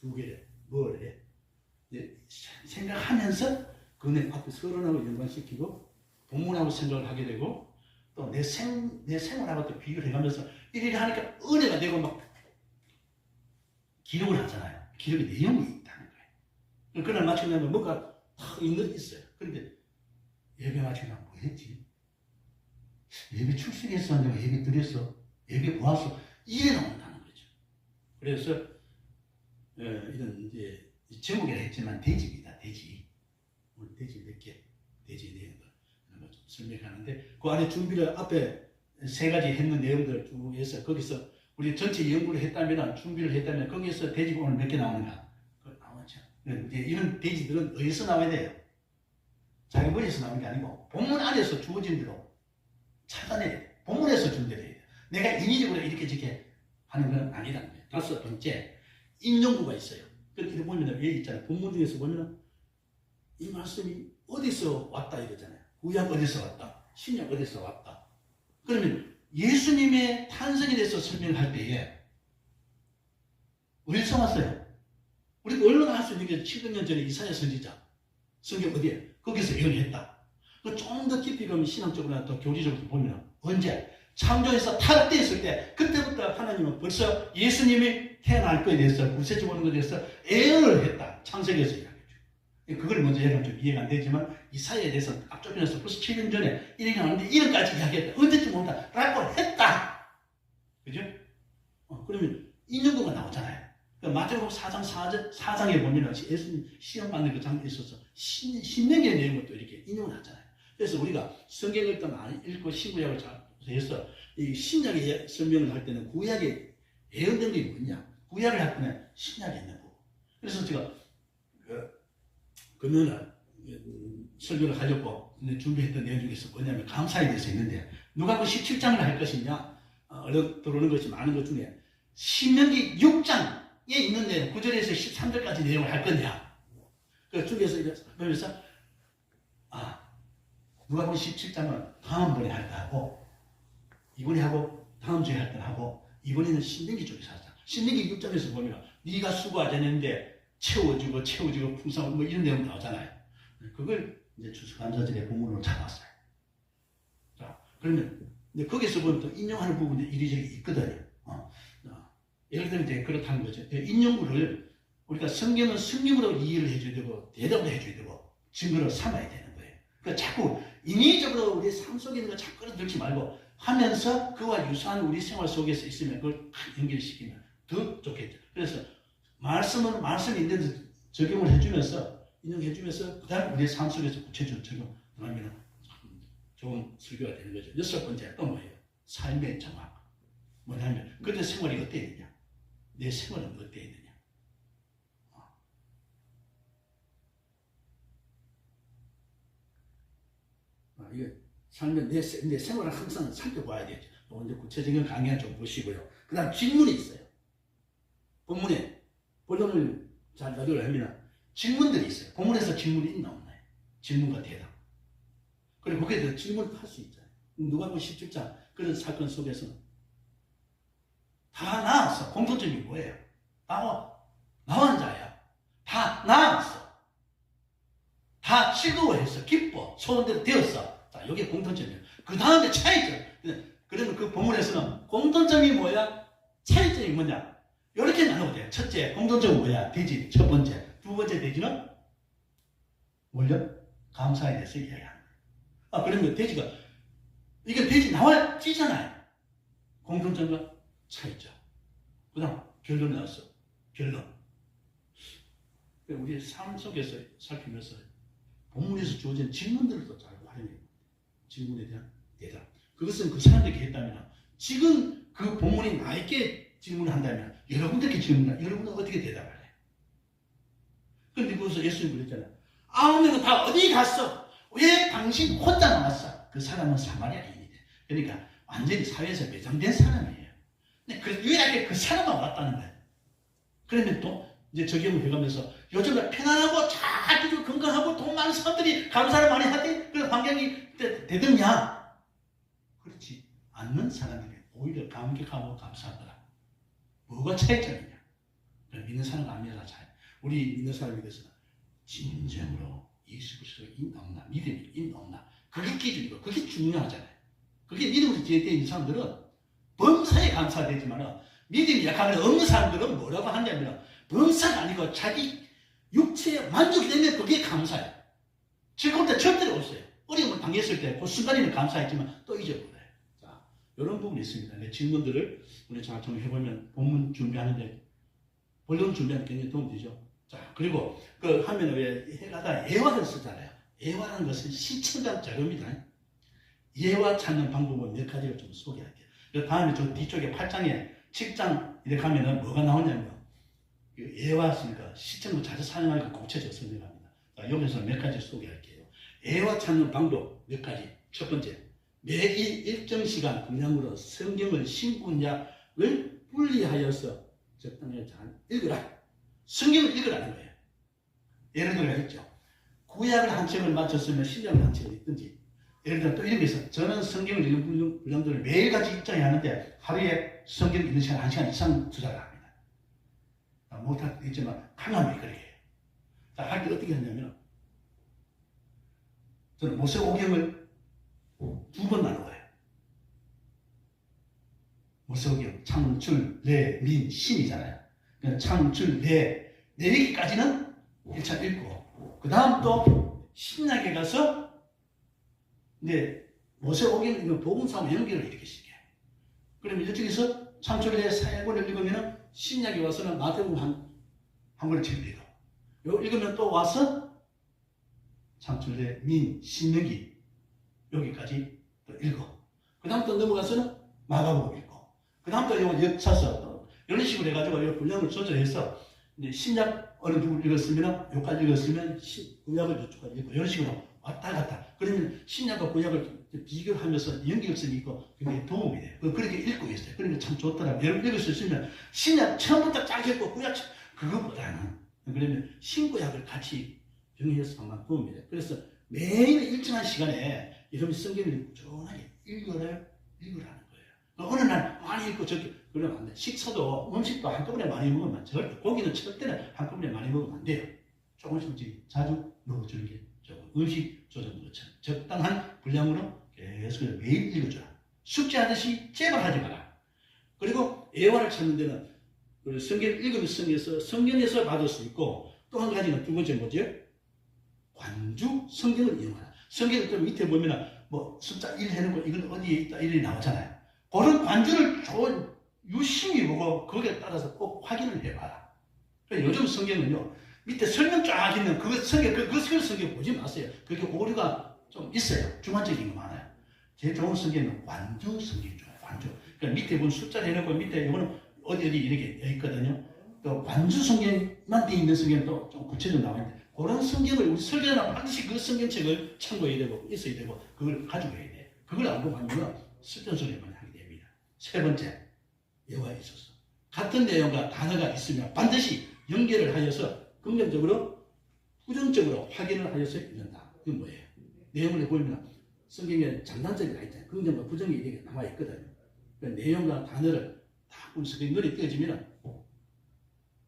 두 개래, 뭐래? 생각하면서 그네 앞에 서론하고 연관시키고 본문하고 생각을 하게 되고 또 내 생활하고 또 비교를 해가면서 이렇게 하니까 은혜가 되고 막 기록을 하잖아요. 기록에 내용이 있다는 거예요. 그날 마치고 나면 뭔가 탁 있어요. 그런데 예배 마치고 나면 뭐 했지? 예배 출석했어? 내가 예배 드렸어? 예배 보았어? 이래 나온다는 거죠. 그래서 이런 이제 제목이라 했지만 돼지입니다. 돼지. 오늘 돼지 몇 개, 돼지 내용들 이런 거 좀 설명하는데 그 안에 준비를 앞에 세 가지 했는 내용들을 쭉 해서 거기서 우리 전체 연구를 했다면 준비를 했다면 거기서 돼지가 오늘 몇 개 나오는가? 그거 나오죠. 이제 이런 돼지들은 어디서 나와야 돼요? 자기 머리에서 나오는 게 아니고 본문 안에서 주어진 대로 찾아내야 돼요. 본문에서 준비해야 돼요. 내가 인위적으로 이렇게 하는 건 아니라는 거예요. 다섯 번째, 인용구가 있어요. 이렇게 보면 여기 있잖아요. 본문 중에서 보면 이 말씀이 어디서 왔다 이러잖아요. 구약 어디서 왔다, 신약 어디서 왔다. 그러면 예수님의 탄생에 대해서 설명할 때에 어디서 왔어요? 우리가 얼마나 할 수 있는 게 700년 전에 이사야 선지자 성경 어디에? 거기서 예언했다. 좀 더 깊이 가면 신앙적으로나 또 교리적으로 보면 언제? 창조에서 타락되었을 때 그때부터 하나님은 벌써 예수님이 태어날 것에 대해서 구세주가 오는 것에 대해서 예언을 했다. 창세기에서 이야기해요. 그걸 먼저 얘기하면 좀 이해가 안 되지만 이사야에 대해서 앞쪽에서 벌써 7년 전에 이렇게 나왔는데 이런까지 이야기했다. 언제쯤 온다. 라고 했다. 그죠? 그러면 인용도가 나오잖아요. 그러니까 마태복음 4장 4장에 보면 예수님 시험 받는 그 장면에 있어서 신명기의 내용을 또 이렇게 인용을 하잖아요. 그래서 우리가 성경을 또 많이 읽고 신구약을 잘 해서 이 신약의 설명을 할 때는 구약에 예언된 게 뭐냐? 구약을 할 때는 신약에 있는 거고. 그래서 제가 금요일 설교를 하려고 준비했던 내용 중에서 뭐냐면 감사에 대해서 있는데 누가 그 17장을 할 것이냐? 들어오는 것이 많은 것 중에 신명기 6장에 있는 내용 9절에서 13절까지 내용을 할 거냐? 그 중에서 보면서 누가 보면 17장은 다음번에 할까 하고 이번에 하고 다음 주에 할 때 하고 이번에는 신명기 쪽에서 하자. 신명기 6장에서 보면 네가 수고하지 않는데 채워주고 풍성하고 뭐 이런 내용 나오잖아요. 그걸 이제 추수감사절의 본문으로 잡았어요. 자, 그러면 근데 거기서 보면 또 인용하는 부분이 이리저리 있거든요. 예를 들면 이제 그렇다는 거죠. 인용구를 우리가 성경은 성경으로 이해를 해줘야 되고 대답을 해줘야 되고 증거를 삼아야 되는 거예요. 그러니까 자꾸 인위적으로 우리 삶 속에 있는 거 자꾸 끌어들지 말고 하면서 그와 유사한 우리 생활 속에서 있으면 그걸 연결시키면 더 좋겠죠. 그래서 말씀이 있는데 적용을 해주면서 인용해주면서 그 다음 우리의 삶 속에서 구체적으로 적용하면 좋은 설교가 되는 거죠. 여섯 번째 또 뭐예요? 삶의 정확. 뭐냐면 그때 생활이 어땠느냐, 내 생활은 어땠느냐. 이게 삶의 내 생활을 항상 살펴봐야 되죠. 먼저 구체적인 강의는 좀 보시고요. 그 다음 질문이 있어요. 본문에 본론을 잘 나열을 하면 질문들이 있어요. 본문에서 질문이 있나 없나요? 질문과 대답. 그리고 거기에 대해서 질문을 할 수 있잖아요. 누가복음 17장 그런 사건 속에서는 다 나았어. 공통점이 뭐예요? 나온 자야. 다 나았어. 다 즐거워했어. 기뻐. 소원대로 되었어. 자, 이게 공통점이에요. 그 다음에 차이점. 그러면 그 본문에서는 공통점이 뭐야? 차이점이 뭐냐? 이렇게 나누면 돼요. 첫째, 공통점은 뭐야? 돼지. 첫 번째. 두 번째 돼지는 뭘요? 감사에 대해서 이야기하는 거예요. 그러면 돼지가, 이게 돼지 나와야 찌잖아요. 공통점과 차이점. 그 다음, 결론이 나왔어. 결론. 우리 삶 속에서 살피면서 본문에서 주어진 질문들을 잘 활용해요. 질문에 대한 대답. 그것은 그 사람들에게 했다면, 지금 그 본문이 나에게 질문을 한다면, 여러분들께 질문을, 여러분은 어떻게 대답할래? 그런데 거기서 예수님이 그랬잖아요. 9명은 다 어디 갔어? 왜 당신 혼자 남았어? 그 사람은 사마리아인이래. 그러니까 완전히 사회에서 매장된 사람이에요. 근데 유일하게 그 사람만 왔다는 거예요. 그러면 또 이제 적용을 해가면서 요즘에 편안하고 잘 건강하고 돈 많은 사람들이 감사를 많이 하더니 그런 환경이 되더냐? 그렇지 않는 사람들이 오히려 감격하고 감사하더라. 뭐가 차이점이냐? 믿는 사람과 안 믿는 사람 차이. 우리 믿는 사람에 대해서는 진정으로 예수 그리스도가 있나 없나, 믿음이 있나 없나, 그게 기준이고 그게 중요하잖아요. 그게 믿음으로 지혜되어 있는 사람들은 범사에 감사되지만 믿음이 약하면 없는 사람들은 뭐라고 하냐면 범사가 아니고 자기 육체에 만족이 되면 그게 감사예요. 즐거울 때 절대로 없어요. 어려움을 당했을 때 그 순간에는 감사했지만 또 잊어버려요. 자, 이런 부분이 있습니다. 내 질문들을 우리 잘 정리해보면 본문 준비하는데 본론 준비하는 게 굉장히 도움이 되죠. 자, 그리고 그 하면 왜 해가다 예화를 쓰잖아요. 예화라는 것은 시청각 자료입니다. 예화 찾는 방법은 몇 가지를 좀 소개할게요. 다음에 저 뒤쪽에 8장에 7장 이렇게 하면은 뭐가 나오냐면 예화 쓰니까 시청을 자주 사용하니까 구체적으로 설명합니다. 자, 여기서 몇 가지 소개할게요. 예화 찾는 방법 몇 가지. 첫 번째, 매일 일정 시간 분량으로 성경을 신구약을 분리하여서 적당히 잘 읽으라. 성경을 읽으라는 거예요. 예를 들어 했죠. 구약을 한 책을 맞췄으면 신약을 한 책을 읽든지. 예를 들어 또 이런 게 있어. 저는 성경을 읽는 분량들을 매일같이 읽자야 하는데 하루에 성경 읽는 시간 1시간 이상 투자를 합니다. 못할 수도 있지만 강함이 그렇게 해요. 자, 할 때 어떻게 하냐면 저는 모세오경을 2번 나눠요. 모세오경 창출, 내, 민, 신이잖아요. 그러니까 창출, 내, 내리기까지는 1차 읽고 그 다음 또 신약에 가서 이제 모세오경 복음서하고 연결을 이렇게 시켜요. 그러면 이쪽에서 창출, 내, 사역을 읽으면 신약에 와서는 마태복음 한 권을 책을 읽어. 요 읽으면 또 와서 창출, 내, 민, 신명기 여기까지 또 읽어. 그 다음 또 넘어가서는 마가복음 읽고 그 다음 또 이거 엮쳐서 이런 식으로 해가지고 이 분량을 조절해서 이제 신약 어느 부분 읽었으면 여기까지 읽었으면 구약을 이쪽까지 읽고 이런 식으로 왔다 갔다. 그러면 신약과 구약을 비교하면서 연결성이 있고 굉장히 도움이 돼요. 그렇게 읽고 있어요. 그러니까 참 좋더라고요. 여러분 읽을 수 있으면 신약 처음부터 쫙 읽고 구약 그것보다는 그러면 신구약을 같이 병행해서 정말 도움이 돼요. 그래서 매일 일정한 시간에 여러분 성경을 꾸준하게 읽으라는 거예요. 어느 날 많이 읽고 저기 그러면 안 돼. 식사도 음식도 한꺼번에 많이 먹으면 절대 고기는 절대로 한꺼번에 많이 먹으면 안 돼요. 조금씩 자주 먹어주는 게 좋고 음식 조절하는 것처럼 적당한 분량으로 계속 매일 읽어줘라. 숙제하듯이 제발 하지 마라. 그리고 예화를 찾는 데는 성경을 읽으면 성경에서 받을 수 있고 또 한 가지는 두 번째 뭐죠? 관주 성경을 이용하라. 성경을 또 밑에 보면 뭐 숫자 1 해놓고 이건 어디에 있다 이렇게 나오잖아요. 그런 관주를 유심히 보고 거기에 따라서 꼭 확인을 해봐라. 요즘 성경은요 밑에 설명 쫙 있는 그 성경 보지 마세요. 그게 오류가 좀 있어요. 주관적인 거 많아요. 제일 좋은 성경은 관주 성경 좋아요. 관주. 그러니까 밑에 보면 숫자를 해놓고 밑에 이거는 어디 이렇게 되어 있거든요. 또 관주 성경만 되어 있는 성경은 또 좀 구체적으로 나와 있는데 그런 성경을 우리 설교자는 반드시 그 성경책을 참고해야 되고 있어야 되고 그걸 가지고 해야 돼. 그걸 알고 가면 쓸데없는 소리만 하게 됩니다. 세 번째, 여호와에 있어서 같은 내용과 단어가 있으면 반드시 연결을 하여서 긍정적으로 부정적으로 확인을 하여서 읽는다. 이건 뭐예요? 내용을 보면 성경에 장단점이 다 있잖아요. 긍정과 부정이 이렇게 나와 있거든요. 그러니까 내용과 단어를 다 보면서 눈이 띄어지면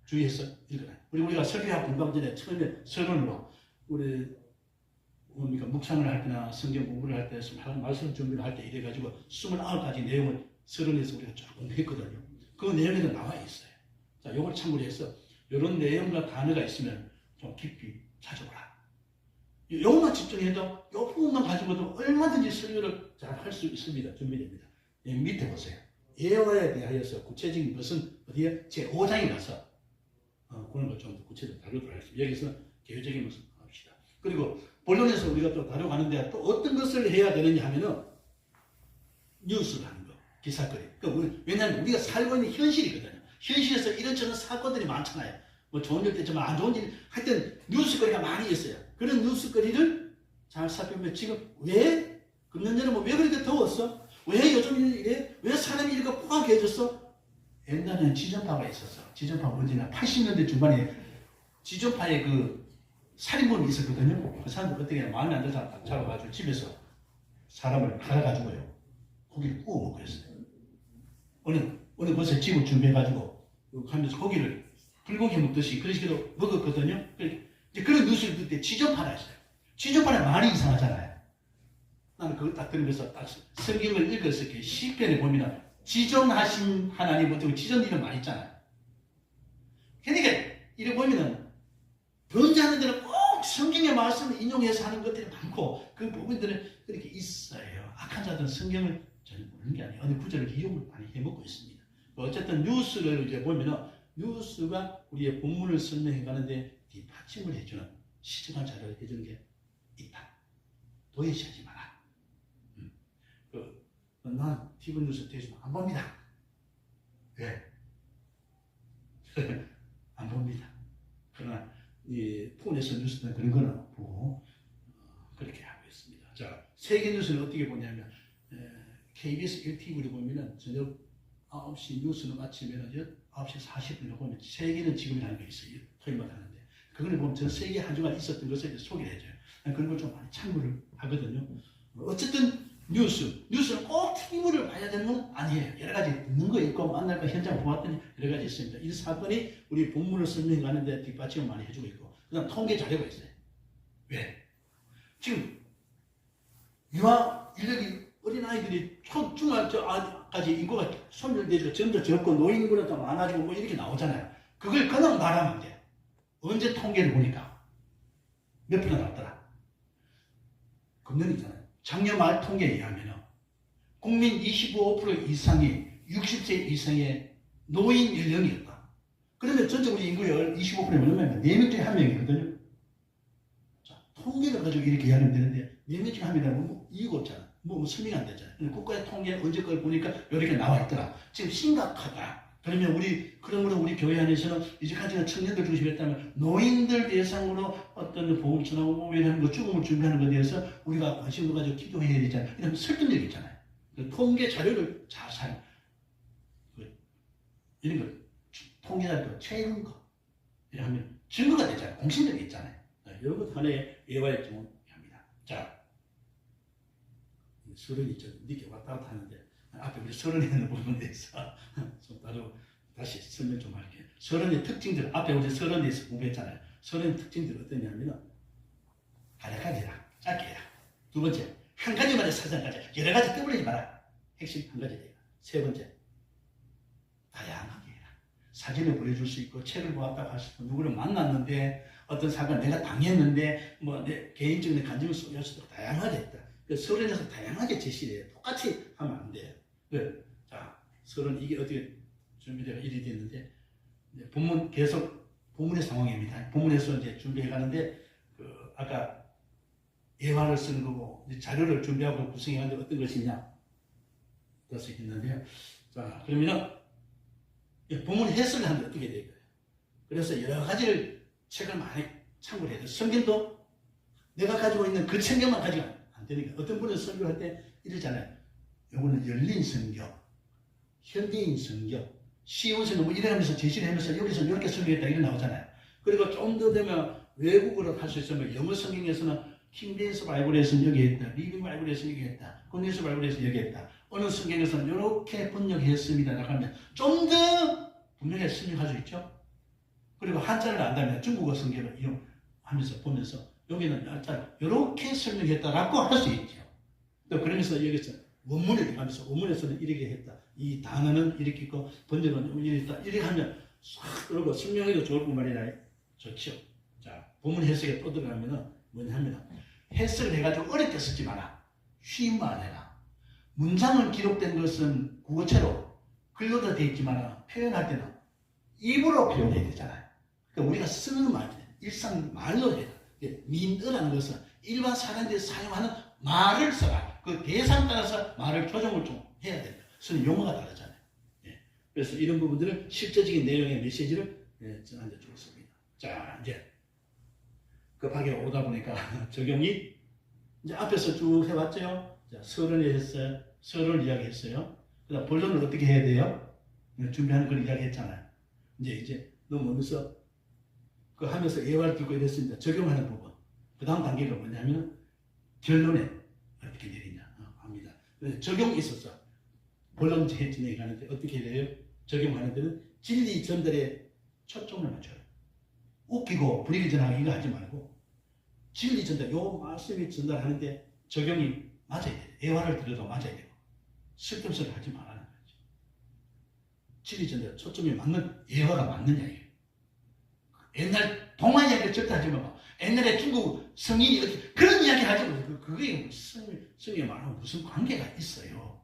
주의해서 읽어라. 우리가 설교하고 공부하기 전에 처음에 서론으로 우리 뭡니까 묵상을 할 때나 성경 공부를 할 때 말씀 준비를 할 때 이래가지고 29가지 내용을 서론에서 우리가 쫙 공부했거든요. 그 내용에도 나와 있어요. 자, 이걸 참고로 해서 이런 내용과 단어가 있으면 좀 깊이 찾아보라. 요것만 집중해도 요 부분만 가지고도 얼마든지 설교를 잘 할 수 있습니다. 준비됩니다. 여기 밑에 보세요. 여호와에 대하여서 구체적인 것은 어디에? 제5장에 가서 그런 걸 좀 더 구체적으로 다루도록 하겠습니다. 여기서 개요적인 것을 합시다. 그리고 본론에서 우리가 또 다뤄가는데 또 어떤 것을 해야 되느냐 하면은 뉴스를 하는 거, 기사거리. 그러니까 왜냐하면 우리가 살고 있는 현실이거든요. 현실에서 이런저런 사건들이 많잖아요. 뭐 좋은 일도 있지만 안 좋은 일, 하여튼 뉴스거리가 많이 있어요. 그런 뉴스거리를 잘 살펴보면 지금 왜 금년 여름은 왜 그렇게 더웠어? 왜 요즘 이래? 왜 사람이 이렇게 포악해졌어? 옛날에는 지전파가 있었어. 지전파가 언제나 80년대 중반에 지전파의 그 살인범이 있었거든요. 그 사람들 어떻게 마음에 안 들어서 딱 잡아가지고 집에서 사람을 갈아가지고요. 고기를 구워 먹고 그랬어요. 어느 곳에 집을 준비해가지고 하면서 고기를 불고기 먹듯이 그런 식으로 먹었거든요. 이제 그런 뉴스를 듣을 때 지전파라 했어요. 지전파는 말이 이상하잖아요. 나는 그걸 딱 들으면서 딱 성경을 읽었을 때 시편에 보면 지존하신 하나님 어떻게 지존 이런 말 있잖아요. 그러니까 이래 보면은 변제하는 데는 꼭 성경의 말씀을 인용해서 하는 것들이 많고 그 부분들은 그렇게 있어요. 악한 자들은 성경을 전혀 모르는 게 아니에요. 어느 구절을 이용을 많이 해먹고 있습니다. 어쨌든 뉴스를 이제 보면은 뉴스가 우리의 본문을 설명해 가는데 뒷받침을 해주는 시정한 자료를 해주는 게 있다. 도외시하지 마라. 난 TV 뉴스 대신 안 봅니다. 왜? 안 봅니다. 그러나 이 폰에서 뉴스는 그런 거는 보고 그렇게 하고 있습니다. 자, 세계 뉴스는 어떻게 보냐면 KBS 1TV를 보면은 저녁 9시 뉴스를 마치면은 9시 40분에 보면 세계는 지금이라는 게 있어요. 토요일마다 하는데 그걸 보면 전 세계 한 주간 있었던 것을 소개를 해줘요. 그런 걸 좀 많이 참고를 하거든요. 어쨌든 뉴스는 꼭 TV를 봐야 되는 건 아니에요. 여러 가지 듣는 거 있고 만날 거 현장 보았더니 여러 가지 있습니다. 이 사건이 우리 본문을 설명해 가는데 뒷받침을 많이 해주고 있고 그다음 통계 자료가 있어요. 왜? 지금 유아 인력이 어린아이들이 초중학교까지 인구가 소멸되고 점점 적고 노인 인구는 더 많아지고 뭐 이렇게 나오잖아요. 그걸 그냥 말하면 안 돼요. 언제 통계를 보니까 몇 프로 나왔더라. 금년이잖아요. 작년 말 통계에 의하면 국민 25% 이상이 60세 이상의 노인 연령이었다. 그러면 전체 우리 인구의 25%면 얼마냐면 4명 중에 1명이거든요. 자, 통계를 가지고 이렇게 이야기하면 되는데 4명 중에 1명이라면 뭐 이유가 없잖아. 뭐 설명이 안 되잖아요. 국가의 통계 언제 걸 보니까 이렇게 나와 있더라. 지금 심각하다. 그러면 그러므로 우리 교회 안에서는 이제까지는 청년들 중심이었다면 노인들 대상으로 어떤 보험을 전하고 왜냐하면 죽음을 준비하는 것에 대해서 우리가 관심을 가지고 기도해야 되잖아요. 이런 설득력이 있잖아요. 통계 자료를 잘 이런 걸 통계 자료 채우는 거 이렇게 하면 증거가 되잖아요. 공신력이 있잖아요. 이런 것 하나의 예화의 경우를 합니다. 자, 서른이 좀 늦게 왔다 갔다 하는데 앞에 우리 서른에 있는 부분에 대해서 좀 다시 설명 좀 할게요. 서른의 특징들, 앞에 우리 서른에서 공부했잖아요. 서른의 특징들 어떠냐면 간략하게라, 짧게 해라. 두 번째, 한 가지만 사정하자. 여러 가지 떠올리지 마라. 핵심 한 가지 돼요. 세 번째, 다양하게 해라. 사진을 보여줄 수 있고 책을 보았다고 할 수 있고 누구를 만났는데 어떤 사건을 내가 당했는데 뭐 내 개인적인 감정을 소유할 수도 다양하게 했다. 서론에서 다양하게 제시를 해요. 똑같이 하면 안 돼요. 자, 서론 이게 어떻게 준비되어 일이 됐는데 본문 계속 본문의 상황입니다. 본문에서 이제 준비해 가는데 아까 예화를 쓰는 거고 자료를 준비하고 구성해 가는데 어떤 것이냐 그것이 있는데요. 자, 그러면은 본문 해설을 하면 어떻게 될까요? 그래서 여러 가지를 책을 많이 참고를 해야 돼요. 성경도 내가 가지고 있는 그 성경만 가지고 안 되니까 어떤 분은 설교할 때 이러잖아요. 요거는 열린 성경, 현대인 성경, 쉬운 성경 뭐 이래가면서 제시를 하면서 여기서 이렇게 설교했다 이런 나오잖아요. 그리고 좀 더 되면 외국어로 할 수 있으면 영어 성경에서는 킹제임스 바이블에서는 여기 했다, 리빙 바이블에서 여기 했다, 굿뉴스 바이블에서 여기 했다. 어느 성경에서는 이렇게 번역했습니다. 하면 좀 더 분명히 설명할 수 있죠. 그리고 한자를 안다면 중국어 성경을 이용하면서 보면서 여기는 한자 이렇게 설명했다라고 할 수 있죠. 또 그러면서 여기서 원문에 들어가면서 원문에서는 이렇게 했다. 이 단어는 이렇게 있고 번역은 이렇게 했다. 이렇게 하면 싹 그러고 설명해도 좋을 뿐만 아니라 좋죠. 자, 본문 해석에 또 들어가면은 뭐냐 하면 해석을 해가지고 어렵게 쓰지 마라. 쉬운 말 해라. 문장은 기록된 것은 국어체로 글로도 되어 있지만 표현할 때는 입으로 표현해야 되잖아요. 그러니까 우리가 쓰는 말, 일상 말로 해야 돼. 민어라는 것은 일반 사람들이 사용하는 말을 써라. 그 대상 따라서 말을 조정을 좀 해야 된다. 쓰는 용어가 다르잖아요. 예. 그래서 이런 부분들을 실제적인 내용의 메시지를 전하려 주었습니다. 자, 이제 급하게 오다 보니까 적용이 이제 앞에서 쭉 해왔죠. 자, 서론을 했어요. 서론을 이야기했어요. 그다음 본론을 어떻게 해야 돼요? 준비하는 걸 이야기했잖아요. 이제 넘어오면서 그 하면서 예화를 들고 이랬습니다. 적용하는 부분. 그 다음 단계가 뭐냐면 결론에 어떻게 내리냐 합니다. 적용이 있어서 본론 진행하는데 어떻게 해야 돼요? 적용하는 데는 진리 전달에 초점을 맞춰요. 웃기고 분위기 전하기 이거 하지 말고 진리 전달, 요 말씀이 전달하는데 적용이 맞아야 돼요. 예화를 들어도 맞아야 되고 쓸데없이 하지 말라는 거죠. 진리 전달 초점이 맞는 예화가 맞느냐 이게. 옛날 동화 이야기를 절대 하지 말고 옛날에 중국 성인이 어떻게 그런 이야기 하지 말고 그게 성에 말하면 무슨 관계가 있어요.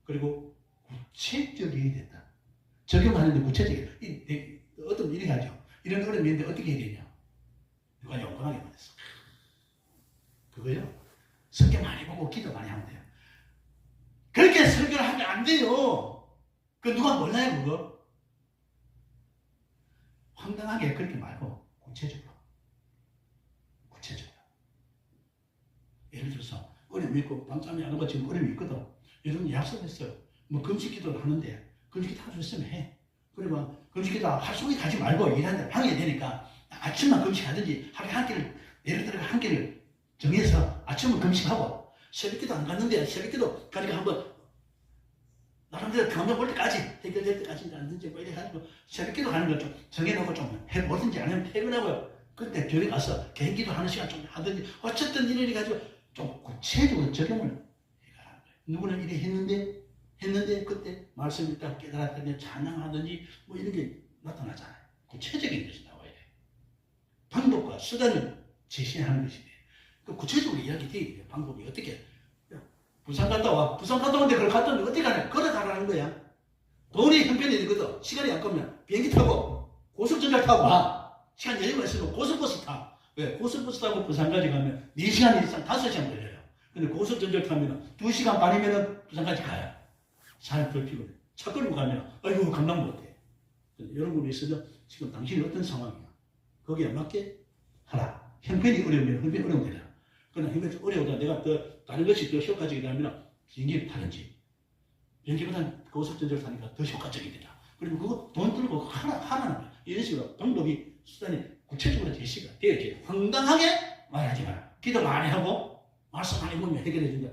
그리고 구체적이어야 된다. 적용하는데 구체적이에요. 어떤 일이 하죠. 이런 어려움이 있는데 어떻게 해야 되냐. 누가 영원하게 말했어. 그거요. 성경 많이 보고 기도 많이 하면 돼요. 그렇게 설교를 하면 안 돼요. 그 누가 몰라요 그거. 황당하게 그렇게 말고 구체적으로. 예를 들어서 어려움이 있고 밤잠이 안 오고 지금 어려움이 있거든. 여러분 약속했어요. 뭐 금식기도를 하는데 금식기도 할 수 있으면 해. 그러면 금식기도 할 속에 가지 말고 일하는데 방해가 되니까 아침만 금식하든지 하루에 한 끼를 예를 들어 한 끼를 정해서 아침은 금식하고 새벽기도 안 갔는데 새벽기도 가니까 한번 나름대로 감정 볼 때까지 해결될 때까지 가든지 뭐 이렇게 가지고 새벽기도 가는 거 좀 정해놓고 좀 해보든지 아니면 퇴근하고요. 그때 교회 가서 개인기도 하는 시간 좀 하든지 어쨌든 이래 가지고 좀 구체적으로 적용을 해가라는 거예요. 누구는 이래 했는데 그때 말씀을 딱 깨달았더니 찬양하든지 뭐 이런 게 나타나잖아요. 구체적인 것이 나와야 돼요. 방법과 수단을 제시하는 것이 돼요. 그 구체적으로 이야기돼야 돼요. 방법이 어떻게. 부산 갔다 와. 부산 갔다 오는데 그걸 갔더니 어떻게 가냐. 걸어가라는 거야. 돈이 형편이 되거든. 시간이 아까우면 비행기 타고 고속전철 타고 와. 시간 여유가 있으면 고속버스 타. 왜? 고속버스 타고 부산까지 가면 4시간 이상 5시간 걸려요. 근데 고속전철 타면 2시간 반이면 부산까지 가요. 사람 덜 피곤해. 차 끌고 가면 아이고 감당 못해. 여러분이 있어도 지금 당신이 어떤 상황이야. 거기에 맞게 하라. 형편이 어려우면 형편이 어려우면 되잖아. 그러나 형편이 어려우다 내가 더 다른 것이 더 효과적이다 하면 비행기를 타든지 비행기보다 고속전철 타니까 더 효과적이 되다. 그리고 그거 돈 들고 하라는 거야. 이런 식으로 방법이 수단이 구체적으로 제시가 되어야지. 황당하게 말하지 마라. 기도 많이 하고 말씀 많이 보면 해결해 준다.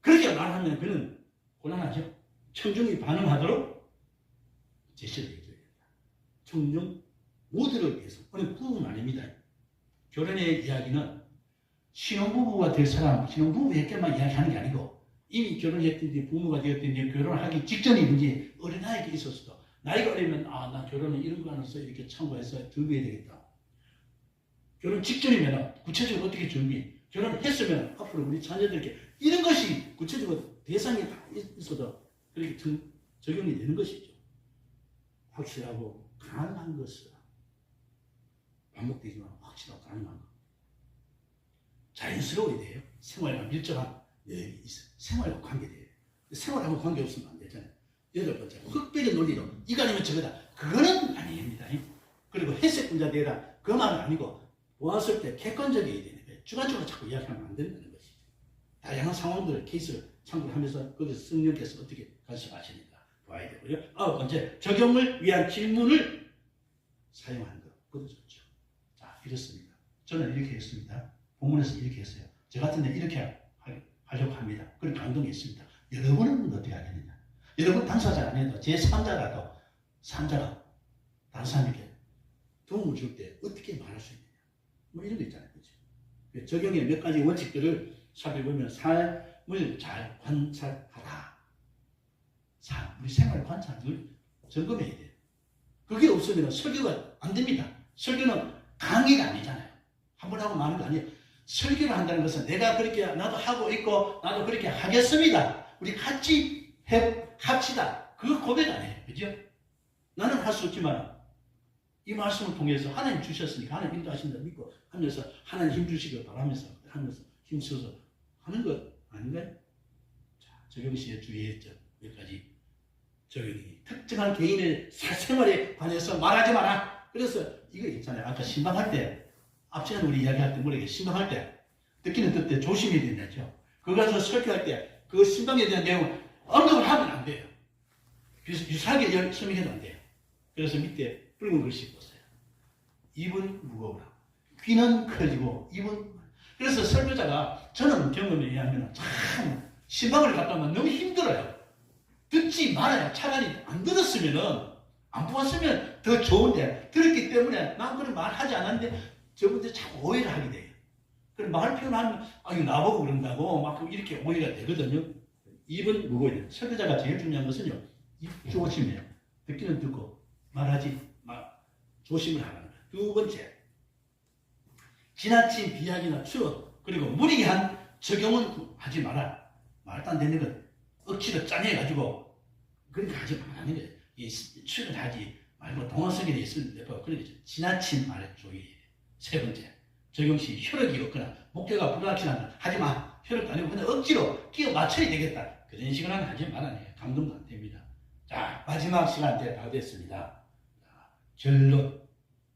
그렇게 말하면 그는 곤란하죠. 청중이 반응하도록 제시를 해줘야 된다. 청중 모두를 위해서. 그건 부부는 아닙니다. 결혼의 이야기는 신혼부부가 될 사람, 신혼부부에게만 이야기하는 게 아니고 이미 결혼했든지 부모가 되었든지 결혼을 하기 직전이든지 어린아이가 있었어도 나이가 어리면 나 결혼은 이런 거 하면서 이렇게 참고해서 준비해야 되겠다. 결혼 직전이면 구체적으로 어떻게 준비, 결혼을 했으면 앞으로 우리 자녀들에게 이런 것이 구체적으로 대상이 다 있어도 그렇게 적용이 되는 것이죠. 확실하고 가능한 것을 반복되지만 확실하고 가능한 것. 자연스러워야 돼요. 생활과 밀접한 내용이 있어요. 생활과 관계돼요. 생활하고 관계없으면 안 되잖아요. 8번째, 흑백의 논리로 이거 아니면 저거다. 그거는 아닙니다. 그리고 해석분자 되라. 그 말은 아니고 보았을 때 객관적이어야 되는 거예요. 주관적으로 자꾸 이야기하면 안 된다는 것이죠. 다양한 상황들을 케이스를 참고하면서 거기서 승려께서 어떻게 간섭하시니까 봐야 되고요. 9번째, 적용을 위한 질문을 사용하는 것. 그것도 좋죠. 자, 이렇습니다. 저는 이렇게 했습니다. 본문에서 이렇게 했어요. 저 같은 데 이렇게 하려고 합니다. 그런 감동이 있습니다. 여러분은 어떻게 하겠느냐? 여러분 당사자 안 해도 제3자라도 3자가 다른 사람에게 도움을 줄 때 어떻게 말할 수 있느냐? 뭐 이런 거 있잖아요. 그렇죠? 적용의 몇 가지 원칙들을 살펴보면 삶을 잘 관찰하라. 우리 생활 관찰을 점검해야 돼요. 그게 없으면 설교가 안 됩니다. 설교는 강의가 아니잖아요. 한 번 하고 마는 거 아니에요. 설교를 한다는 것은 내가 그렇게 나도 하고 있고 나도 그렇게 하겠습니다. 우리 같이 합시다. 그 고백 아니에요. 그죠? 나는 할 수 없지만 이 말씀을 통해서 하나님 주셨으니까 하나님 인도하신다 믿고 하면서 하나님 힘 주시길 바라면서 하면서 힘써서 하는 것 아닌가요? 자, 적용시에 주의했죠. 몇 가지 적용이 특정한 개인의 사생활에 관해서 말하지 마라. 그래서 이거 있잖아요. 아까 신방할 때 앞전에 우리 이야기할 때 뭐래 신방할 때 듣기는 듣되 조심해야 된다죠. 그거 가서 설교할 때 그 신방에 대한 내용 언급을 하면 안 돼요. 유사하게 설명해도 안 돼요. 그래서 밑에 붉은 글씨 보세요. 입은 무거우라. 귀는 커지고 입은 그래서 설교자가 저는 경험에 의하면 참 신방을 갔다 오면 너무 힘들어요. 듣지 말아요. 차라리 안 들었으면은 안 보았으면 더 좋은데 들었기 때문에 난 그런 말 하지 않았는데 저분들 자꾸 오해를 하게 돼요. 그럼 말 표현하면 이거 나보고 그런다고 막 이렇게 오해가 되거든요. 입은 무거워야 돼요. 설교자가 제일 중요한 것은요. 입 조심해요. 듣기는 듣고 말하지 조심을 하라는 거예요. 두 번째, 지나친 비약이나 추억 그리고 무리한 적용은 하지 마라. 말도 안 되는 것 억지로 짜내가지고 그러니까 하지 말라는 거예요. 추억을 하지 말고 동화성에 있을 때 그러니까 지나친 말에 조심해야 돼요. 세 번째, 적용 시 혈액이 없거나 목표가 불확실하면 하지 마. 혈액도 아니고 그냥 억지로 끼워 맞춰야 되겠다. 그런 식으로 하지 말아요. 감동도 안 됩니다. 자, 마지막 시간대 다 됐습니다. 자, 결론.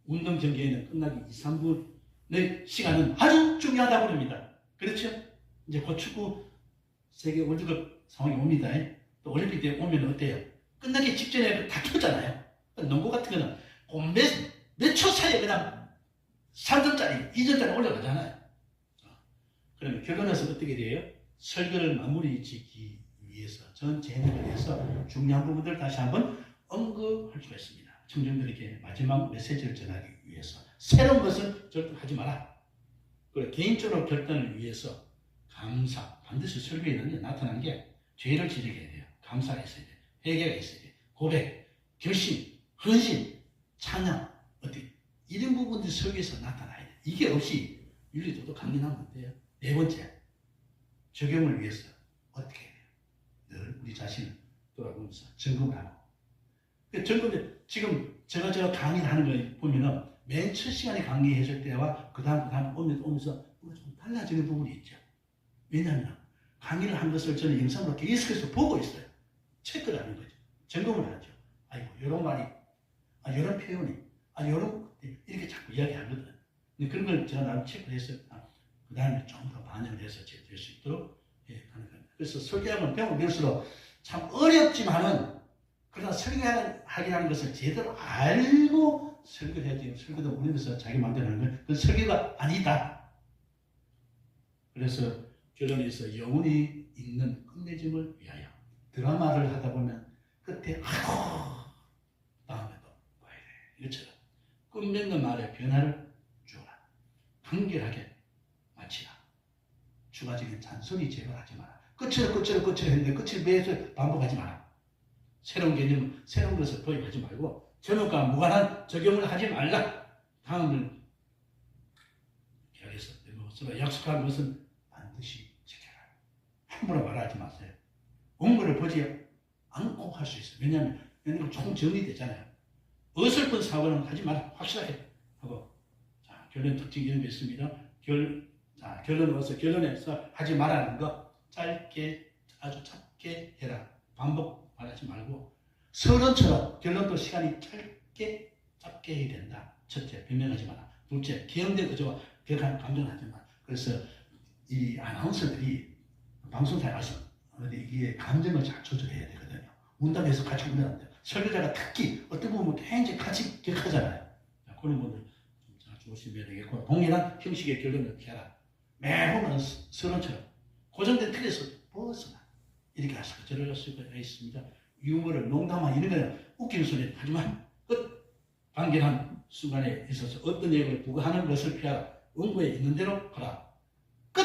운동 전개에는 끝나기 2, 3분의 시간은 아주 중요하다고 합니다. 그렇죠? 이제 곧 축구 세계 월드컵 상황이 옵니다. 또 올림픽 때 오면 어때요? 끝나기 직전에 다투잖아요. 농구 같은 거는 몇 초 사이에 그냥 3점짜리, 2점짜리 올라가잖아요. 그러면 결론에서 어떻게 돼요? 설교를 마무리 짓기 위해서 전 재능을 위해서 중요한 부분들을 다시 한번 언급할 수가 있습니다. 청중들에게 마지막 메시지를 전하기 위해서 새로운 것은 절대 하지 마라. 그리고 개인적으로 결단을 위해서 감사, 반드시 설교에는 나타나는 게 죄를 지르게 돼요. 감사가 있어야 돼요. 회개가 있어야 돼요. 고백, 결심, 헌신, 찬양, 어떻게 이런 부분들이 설교에서 나타나야 돼요. 이게 없이 윤리도도 강인하면 안 돼요. 네 번째, 적용을 위해서 어떻게 해야 돼요? 늘 우리 자신을 돌아보면서 점검을 하고. 점검에 지금 제가 강의를 하는 거 보면은 맨 첫 시간에 강의했을 때와 그 다음 오면서 뭔가 좀 달라지는 부분이 있죠. 왜냐하면 강의를 한 것을 저는 영상으로 계속해서 보고 있어요. 체크를 하는 거죠. 점검을 하죠. 아이고, 이런 말이, 이런 표현이, 이런, 이렇게 자꾸 이야기하거든. 근데 그런 걸 제가 나름 체크를 해서, 그 다음에 좀 더 반영을 해서 될 수 있도록 하는 겁니다. 그래서 설교하면 배우면서도 참 어렵지만은, 그러나 설교하기라는 것을 제대로 알고 설교를 해야지. 설교도 모르면서 자기 마음대로 하는 건 그건 설교가 아니다. 그래서 결론에서 영혼이 있는 끝맺음을 위하여 드라마를 하다 보면 끝에 다음에도 봐야 돼. 이것처럼 끝맺는 말에 변화를 주어라. 간결하게 마치라. 추가적인 잔소리 제거하지 마라. 끝으로 했는데 끝을 매해서 반복하지 마라. 새로운 개념, 새로운 것을 도입하지 말고 제목과 무관한 적용을 하지 말라. 다음을 계약해서 서로 약속한 것은 반드시 지켜라. 함부로 말하지 마세요. 원고를 보지 않고 할 수 있어요. 왜냐하면 총 정리되잖아요. 어설픈 사고는 하지 마라. 확실하게 하고. 자, 결론 특징 이런 게 있습니다. 결론에서 하지 말라는 거 짧게 아주 짧게 해라. 반복 말하지 말고 서론처럼 결론도 시간이 짧게 해야 된다. 첫째, 변명하지 마라. 둘째, 개헌된 의제와 격한 감정을 하지 마라. 그래서 이 아나운서들이 방송사에 가서 이게 감정을 잘 조절해야 되거든요. 문답에서 같이 울면 안 돼요. 설교자가 특히 어떤 부분 굉장히 같이 격하잖아요. 그런 분들 좀 조심해야 되겠고, 동일한 형식의 결론을 피하라. 매번 서론처럼 고정된 틀에서 벗어나 이렇게 하시고 저를 할 수가 있습니다. 유머를 농담한 이런 거는 웃기는 소리 하지만 끝 관계한 순간에 있어서 어떤 내용을 부과하는 것을 피하라. 원고에 있는 대로 하라. 끝!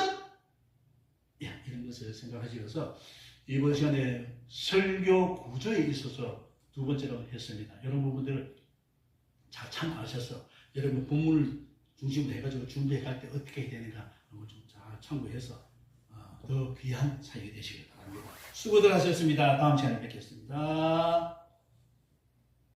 야, 이런 것을 생각하시면서 이번 시간에 설교 구조에 있어서 두 번째로 했습니다. 이런 부분들을 잘 참고하셔서 여러분 본문을 중심으로 해가지고 준비해 갈 때 어떻게 해야 되는가 한번 좀 잘 참고해서 더 귀한 사역이 되시길 바랍니다. 수고들 하셨습니다. 다음 시간에 뵙겠습니다.